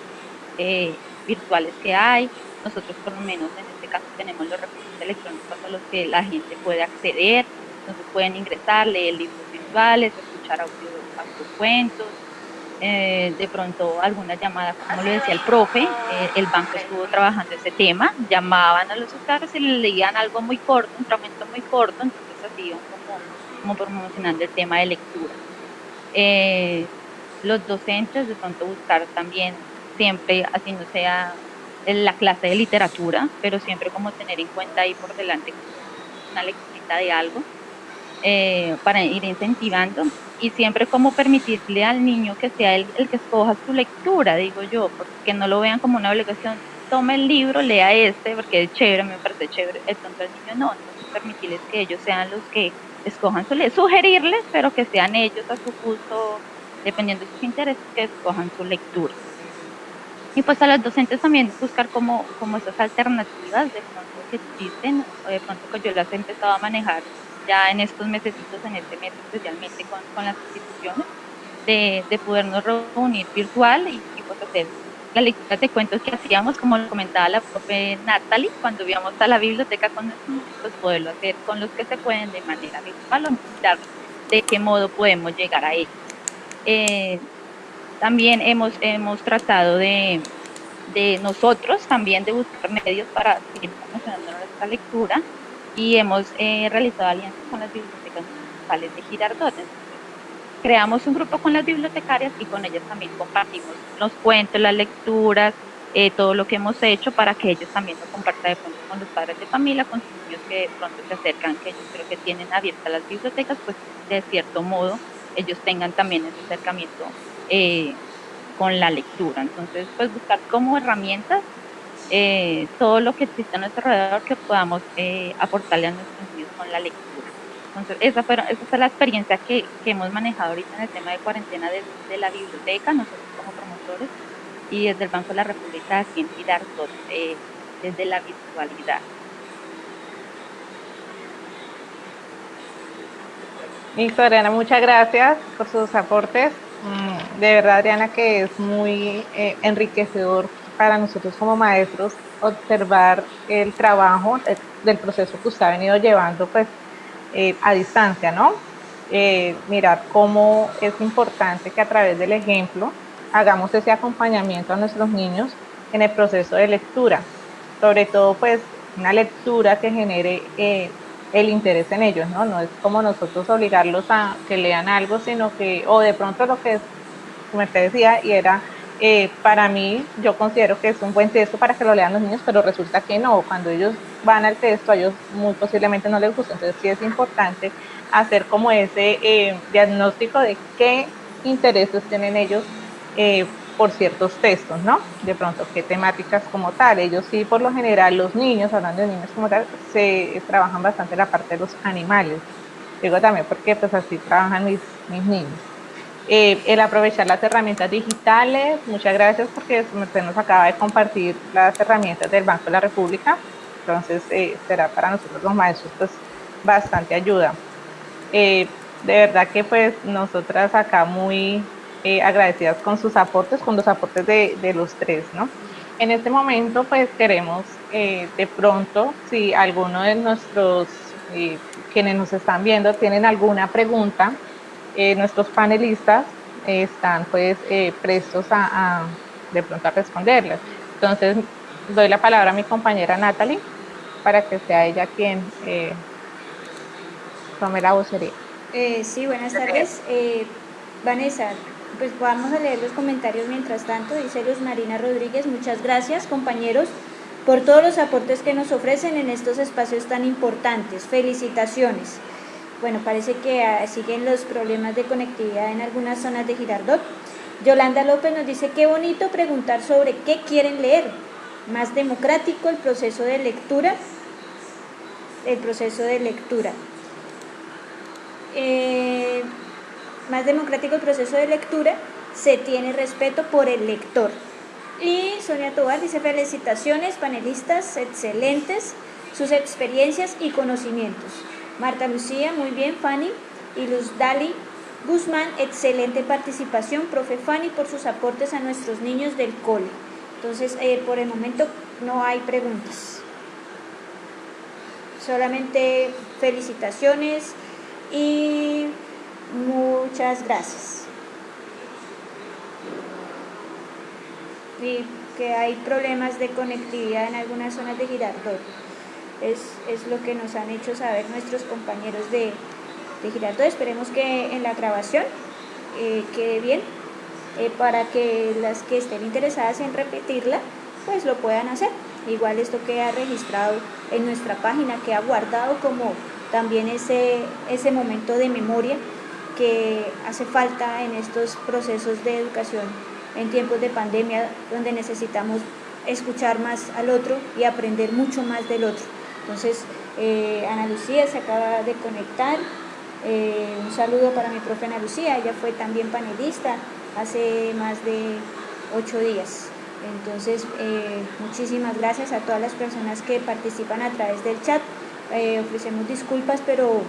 virtuales que hay. Nosotros por lo menos en este caso tenemos los recursos electrónicos a los que la gente puede acceder. Entonces pueden ingresar, leer libros virtuales, escuchar audiocuentos, de pronto alguna llamada, como lo decía el profe, el banco estuvo trabajando ese tema, llamaban a los usuarios y les leían algo muy corto, un fragmento muy corto, entonces así como promocionando el tema de lectura. Los docentes de pronto buscar también siempre, así no sea la clase de literatura, pero siempre como tener en cuenta ahí por delante una lecturita de algo para ir incentivando y siempre como permitirle al niño que sea el que escoja su lectura, digo yo, porque no lo vean como una obligación. Tome el libro, lea este, porque es chévere, me parece chévere, de pronto al niño no, entonces permitirles que ellos sean los que escojan su lectura, sugerirles, pero que sean ellos a su gusto, dependiendo de sus intereses, que escojan su lectura. Y pues a los docentes también buscar como esas alternativas de pronto que existen, o de pronto que yo las he empezado a manejar ya en estos mesecitos, en este mes especialmente con las instituciones, de podernos reunir virtual y pues hacer la lectura de cuentos que hacíamos, como lo comentaba la profe Natalie, cuando íbamos a la biblioteca con nuestros niños, pues poderlo hacer con los que se pueden de manera virtual o mirar de qué modo podemos llegar a ellos. Eh, también hemos tratado de nosotros también de buscar medios para seguir promocionando nuestra lectura y hemos realizado alianzas con las bibliotecas municipales de Girardot. Entonces, creamos un grupo con las bibliotecarias y con ellas también compartimos los cuentos, las lecturas, todo lo que hemos hecho para que ellos también lo compartan de pronto con los padres de familia, con sus niños que de pronto se acercan, que ellos creo que tienen abiertas las bibliotecas, pues de cierto modo ellos tengan también ese acercamiento con la lectura. Entonces, pues buscar como herramientas todo lo que existe a nuestro alrededor que podamos aportarle a nuestros niños con la lectura. Entonces, esa fue la experiencia que hemos manejado ahorita en el tema de cuarentena desde la biblioteca, nosotros como promotores, y desde el Banco de la República aquí en Girardot, desde la virtualidad. Listo, Adriana, muchas gracias por sus aportes. De verdad, Adriana, que es muy enriquecedor para nosotros como maestros observar el trabajo del proceso que usted ha venido llevando pues a distancia, ¿no? Mirar cómo es importante que a través del ejemplo hagamos ese acompañamiento a nuestros niños en el proceso de lectura, sobre todo pues una lectura que genere el interés en ellos, ¿no? No es como nosotros obligarlos a que lean algo, sino que, o de pronto lo que es, como te decía, y era, para mí, yo considero que es un buen texto para que lo lean los niños, pero resulta que no, cuando ellos van al texto, a ellos muy posiblemente no les gusta, entonces sí es importante hacer como ese diagnóstico de qué intereses tienen ellos por ciertos textos, ¿no? De pronto, qué temáticas como tal. Ellos sí, por lo general, los niños, hablando de niños como tal, se trabajan bastante la parte de los animales. Digo también porque pues así trabajan mis niños. El aprovechar las herramientas digitales, muchas gracias porque usted nos acaba de compartir las herramientas del Banco de la República, entonces será para nosotros los maestros pues bastante ayuda. De verdad que pues nosotras acá muy agradecidas con sus aportes, con los aportes de los tres, ¿no? En este momento pues queremos de pronto, si alguno de nuestros, quienes nos están viendo, tienen alguna pregunta, nuestros panelistas están pues prestos de pronto a responderles. Entonces doy la palabra a mi compañera Natalie para que sea ella quien tome la vocería. Sí, buenas tardes. Vanessa, pues vamos a leer los comentarios mientras tanto. Dice Luz Marina Rodríguez, muchas gracias compañeros por todos los aportes que nos ofrecen en estos espacios tan importantes. Felicitaciones. Bueno, parece que siguen los problemas de conectividad en algunas zonas de Girardot. Yolanda López nos dice, qué bonito preguntar sobre qué quieren leer. Más democrático el proceso de lectura. Más democrático el proceso de lectura, se tiene respeto por el lector. Y Sonia Tobar dice, felicitaciones panelistas, excelentes sus experiencias y conocimientos. Marta Lucía, muy bien, Fanny. Y Luz Dali Guzmán, excelente participación, profe Fanny, por sus aportes a nuestros niños del cole. Entonces, por el momento no hay preguntas. Solamente felicitaciones y muchas gracias. Y que hay problemas de conectividad en algunas zonas de Girardot. Es lo que nos han hecho saber nuestros compañeros de Girardot. Esperemos que en la grabación quede bien, para que las que estén interesadas en repetirla pues lo puedan hacer. Igual esto queda registrado en nuestra página, queda guardado como también ese momento de memoria que hace falta en estos procesos de educación en tiempos de pandemia, donde necesitamos escuchar más al otro y aprender mucho más del otro. Entonces, Ana Lucía se acaba de conectar. Un saludo para mi profe Ana Lucía, ella fue también panelista hace más de 8 días. Entonces, muchísimas gracias a todas las personas que participan a través del chat. Ofrecemos disculpas, pero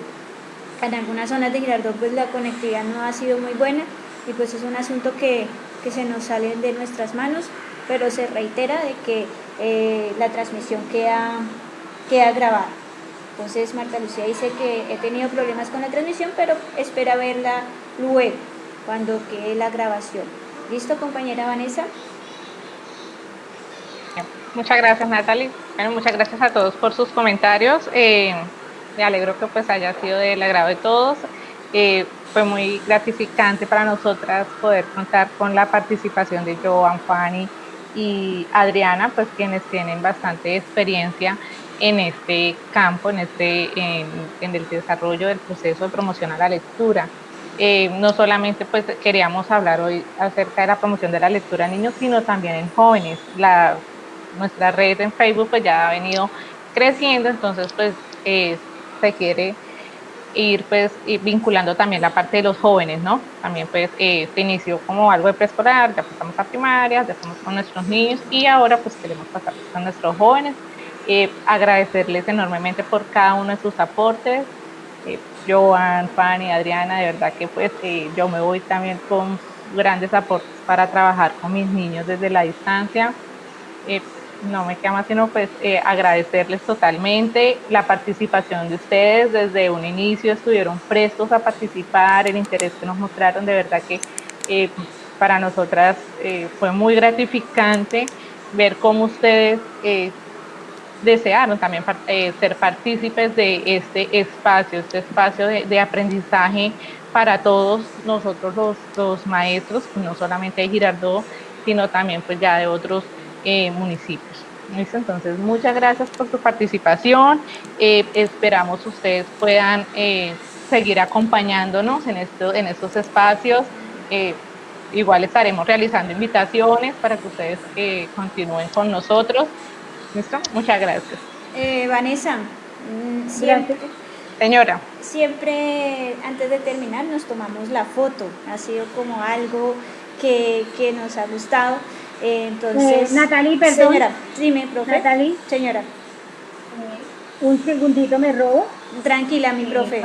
en algunas zonas de Girardot pues la conectividad no ha sido muy buena y pues es un asunto que se nos sale de nuestras manos, pero se reitera de que la transmisión queda grabada. Entonces Marta Lucía dice que he tenido problemas con la transmisión, pero espera verla luego, cuando quede la grabación. ¿Listo, compañera Vanessa? Muchas gracias, Natalie. Bueno, muchas gracias a todos por sus comentarios. Me alegro que pues haya sido del agrado de todos. Fue muy gratificante para nosotras poder contar con la participación de Joan, Fanny y Adriana, pues quienes tienen bastante experiencia en este campo, en el desarrollo del proceso de promoción a la lectura. No solamente pues queríamos hablar hoy acerca de la promoción de la lectura en niños, sino también en jóvenes. Nuestra red en Facebook pues ya ha venido creciendo, entonces pues se quiere ir pues vinculando también la parte de los jóvenes, ¿no? También pues se inició como algo de preescolar, ya pasamos a primaria, ya estamos con nuestros niños y ahora pues queremos pasar pues, con nuestros jóvenes. Agradecerles enormemente por cada uno de sus aportes. Joan, Fanny, Adriana, de verdad que pues yo me voy también con grandes aportes para trabajar con mis niños desde la distancia. No me queda más sino pues agradecerles totalmente la participación de ustedes. Desde un inicio estuvieron prestos a participar, el interés que nos mostraron, de verdad que para nosotras fue muy gratificante ver cómo ustedes desearon también ser partícipes de este espacio de aprendizaje para todos nosotros los maestros, pues no solamente de Girardot, sino también pues ya de otros municipios. ¿Listo? Entonces, muchas gracias por su participación. Esperamos ustedes puedan seguir acompañándonos en estos espacios. Igual estaremos realizando invitaciones para que ustedes continúen con nosotros. ¿Listo? Muchas gracias. Vanessa, siempre, Señora. Siempre antes de terminar nos tomamos la foto, ha sido como algo que nos ha gustado. Entonces, Natalie, perdón. Señora, dime, profe. Natalie. Señora. Un segundito me robo. Tranquila, mi profe.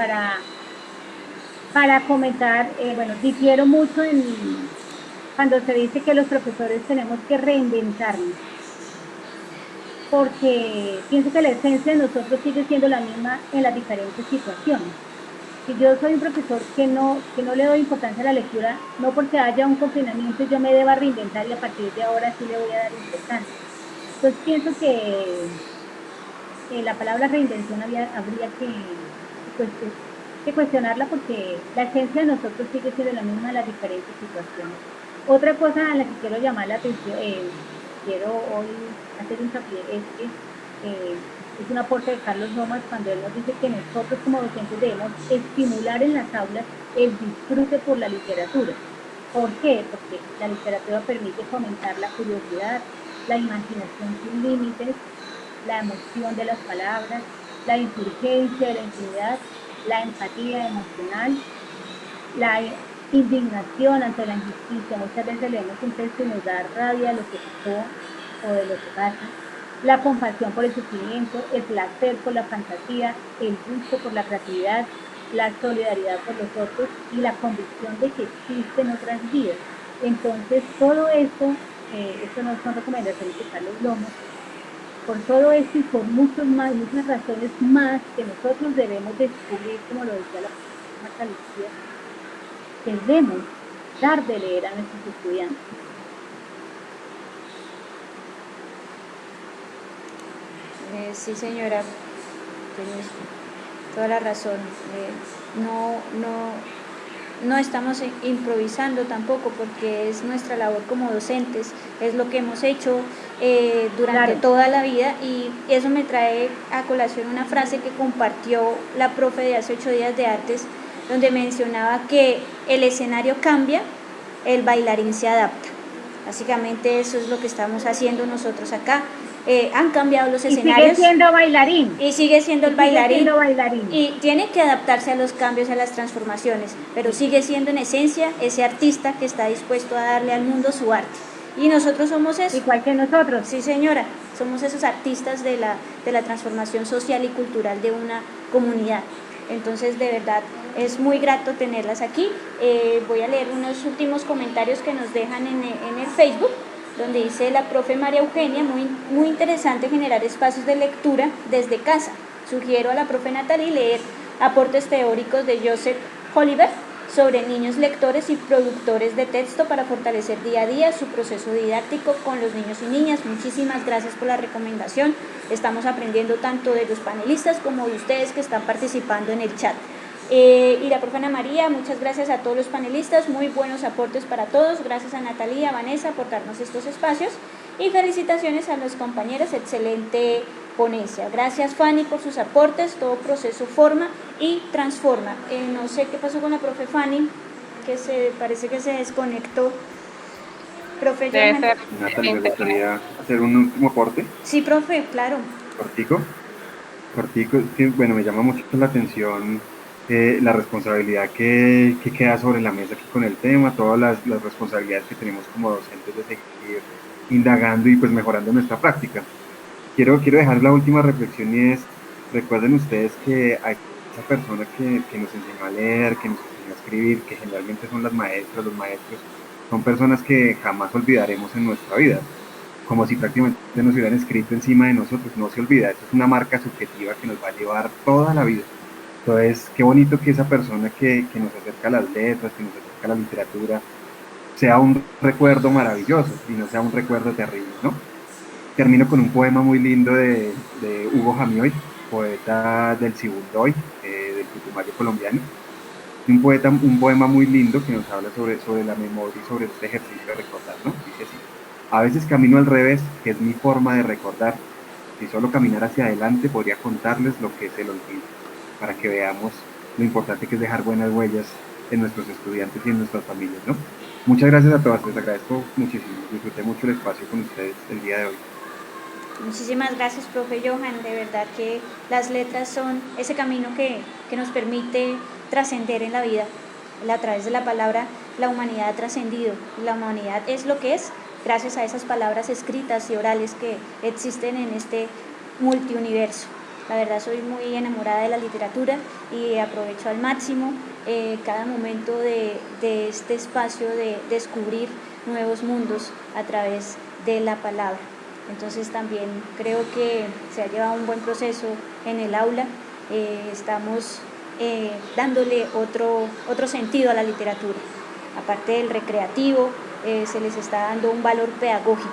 Para comentar, bueno, difiero mucho cuando se dice que los profesores tenemos que reinventarnos, porque pienso que la esencia de nosotros sigue siendo la misma en las diferentes situaciones. Si yo soy un profesor que no le doy importancia a la lectura, no porque haya un confinamiento yo me deba reinventar y a partir de ahora sí le voy a dar importancia. Entonces pienso que la palabra reinvención habría que cuestionarla, porque la esencia de nosotros sigue siendo la misma en las diferentes situaciones. Otra cosa a la que quiero llamar la atención, quiero hoy hacer hincapié, es que es un aporte de Carlos Lomas cuando él nos dice que nosotros como docentes debemos estimular en las aulas el disfrute por la literatura. ¿Por qué? Porque la literatura permite fomentar la curiosidad, la imaginación sin límites, la emoción de las palabras, la insurgencia de la intimidad, la empatía emocional, la indignación ante la injusticia. Muchas veces leemos un texto y nos da rabia de lo que pasó o de lo que pasa. La compasión por el sufrimiento, el placer por la fantasía, el gusto por la creatividad, la solidaridad por los otros y la convicción de que existen otras vidas. Entonces, todo esto no son recomendaciones de Carlos Lomas. Por todo esto y por muchas razones más que nosotros debemos descubrir, como lo decía la profesora Marta Lucía, debemos dar de leer a nuestros estudiantes. Sí, señora, tienes toda la razón. No estamos improvisando tampoco, porque es nuestra labor como docentes, es lo que hemos hecho durante Claro. toda la vida, y eso me trae a colación una frase que compartió la profe de hace 8 días de artes, donde mencionaba que el escenario cambia, el bailarín se adapta. Básicamente eso es lo que estamos haciendo nosotros acá. Han cambiado los Y escenarios. sigue siendo bailarín. Y sigue siendo el Y sigue bailarín. siendo bailarín. Y tiene que adaptarse a los cambios, a las transformaciones, pero sigue siendo en esencia ese artista que está dispuesto a darle al mundo su arte. Y nosotros somos eso. Igual que nosotros. Sí, señora, somos esos artistas de la transformación social y cultural de una comunidad. Entonces, de verdad, es muy grato tenerlas aquí. Voy a leer unos últimos comentarios que nos dejan en el Facebook, donde dice la profe María Eugenia: muy interesante generar espacios de lectura desde casa. Sugiero a la profe Natalie leer aportes teóricos de Joseph Oliver sobre niños lectores y productores de texto para fortalecer día a día su proceso didáctico con los niños y niñas. Muchísimas gracias por la recomendación. Estamos aprendiendo tanto de los panelistas como de ustedes que están participando en el chat. Y la profe Ana María, muchas gracias a todos los panelistas, muy buenos aportes para todos. Gracias a Natalia, a Vanessa por darnos estos espacios, y felicitaciones a los compañeros, excelente ponencia. Gracias, Fanny, por sus aportes. Todo proceso forma y transforma. No sé qué pasó con la profe Fanny, que parece que se desconectó. Profe Debe Johan. ser. Natalie, me gustaría hacer un último aporte, Sí, profe, claro. cortico. Es que, bueno, me llama mucho la atención la responsabilidad que queda sobre la mesa aquí con el tema, todas las responsabilidades que tenemos como docentes de seguir indagando y pues mejorando nuestra práctica. Quiero dejar la última reflexión, y es: recuerden ustedes que hay esa persona que nos enseñó a leer, que nos enseñó a escribir, que generalmente son las maestras, los maestros, son personas que jamás olvidaremos en nuestra vida, como si prácticamente nos hubieran escrito encima de nosotros. No se olvida, eso es una marca subjetiva que nos va a llevar toda la vida. Entonces, qué bonito que esa persona que nos acerca a las letras, que nos acerca a la literatura, sea un recuerdo maravilloso y no sea un recuerdo terrible, ¿no? Termino con un poema muy lindo de Hugo Jamioy, poeta del Sibundoy, del Putumayo colombiano. Un poema muy lindo que nos habla sobre la memoria y sobre este ejercicio de recordar, ¿no? Dice así: a veces camino al revés, que es mi forma de recordar. Si solo caminar hacia adelante, podría contarles lo que es el olvido, para que veamos lo importante que es dejar buenas huellas en nuestros estudiantes y en nuestras familias, ¿no? Muchas gracias a todas, les agradezco muchísimo, disfruté mucho el espacio con ustedes el día de hoy. Muchísimas gracias, profe Johan. De verdad que las letras son ese camino que nos permite trascender en la vida. A través de la palabra, la humanidad ha trascendido. La humanidad es lo que es gracias a esas palabras escritas y orales que existen en este multiuniverso. La verdad, soy muy enamorada de la literatura y aprovecho al máximo cada momento de este espacio de descubrir nuevos mundos a través de la palabra. Entonces también creo que se ha llevado un buen proceso en el aula. Estamos dándole otro sentido a la literatura. Aparte del recreativo, se les está dando un valor pedagógico.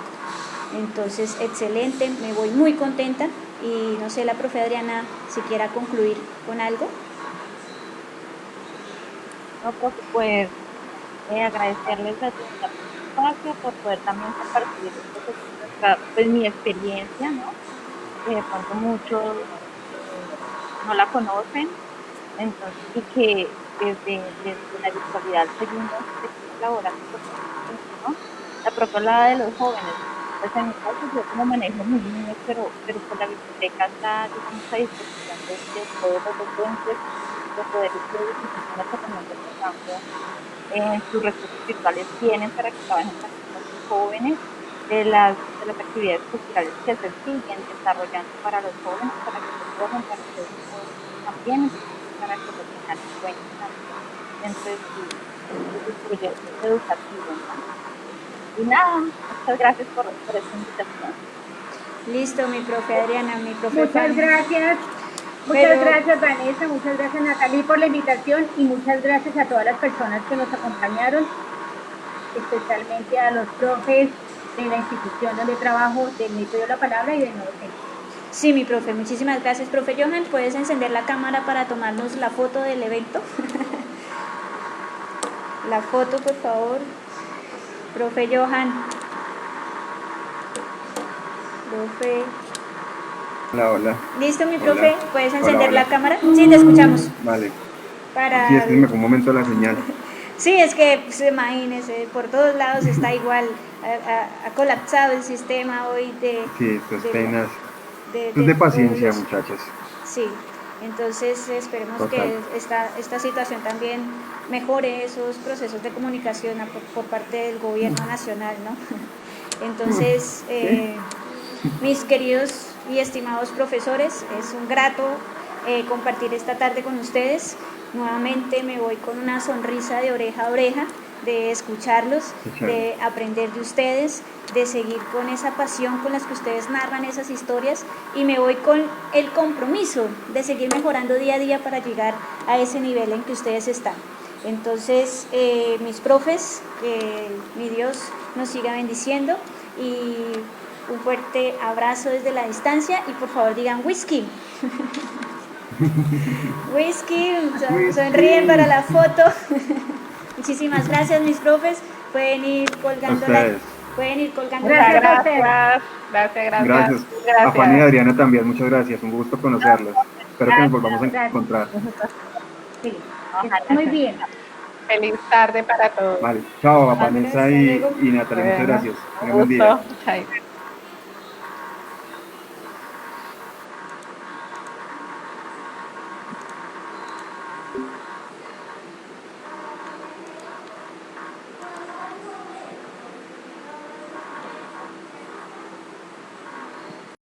Entonces, excelente, me voy muy contenta, y no sé, la profe Adriana, si quiera concluir con algo. No, profe, pues agradecerles a todos el espacio por poder también compartir pues mi experiencia, ¿no? Que de pronto muchos no la conocen, entonces, y que desde la virtualidad seguimos colaborando con nosotros, ¿no? La profe hablaba de los jóvenes, pues en mi caso yo como manejo mis niños, pero por la biblioteca está a disposición de todos los docentes, de poder ustedes y personas que también en sus recursos virtuales tienen para que trabajen con los jóvenes, de las actividades culturales que se siguen desarrollando para los jóvenes, para que se puedan compartir también, para que lo tengan en cuenta dentro de sus proyectos educativos, ¿no? Y nada, muchas gracias por esta invitación. Listo, mi profe Adriana, mi profe Muchas Fanny. gracias. Muchas gracias, Vanessa, muchas gracias, Natalie, por la invitación, y muchas gracias a todas las personas que nos acompañaron, especialmente a los profes de la institución donde trabajo, del Método de la Palabra y del Nuevo Centro. Sí, mi profe, muchísimas gracias. Profe Johan, ¿puedes encender la cámara para tomarnos la foto del evento? La foto, por favor. Profe Johan. Profe. Hola, hola. ¿Listo, mi Hola. profe? ¿Puedes encender Hola. la cámara? Sí, te escuchamos. Vale. Para... Sí, es que me fue un momento la señal. Sí, es que pues, imagínese, por todos lados está igual, ha colapsado el sistema hoy Sí, esto es de, penas. de, Esto es de de todos paciencia, los... muchachos. Sí, entonces esperemos Total. que esta situación también mejore esos procesos de comunicación por parte del gobierno nacional, ¿no? Entonces, ¿Qué? mis queridos y estimados profesores, es un grato compartir esta tarde con ustedes. Nuevamente me voy con una sonrisa de oreja a oreja, de escucharlos, de aprender de ustedes, de seguir con esa pasión con las que ustedes narran esas historias, y me voy con el compromiso de seguir mejorando día a día para llegar a ese nivel en que ustedes están. Entonces, mis profes, que mi Dios nos siga bendiciendo, y un fuerte abrazo desde la distancia, y por favor digan whisky. Whisky, sonríen para la foto. Muchísimas gracias, mis profes. Pueden ir colgando Gracias a ustedes. Gracias. A Fanny y Adriana también, muchas gracias. Un gusto conocerlos. Espero que nos volvamos a encontrar. Sí, muy bien. Feliz tarde para todos. Vale. Chao, a Hasta Vanessa luego. y Natalia. Muchas Bueno, gracias. un Tengan buen día. gusto. Chaito.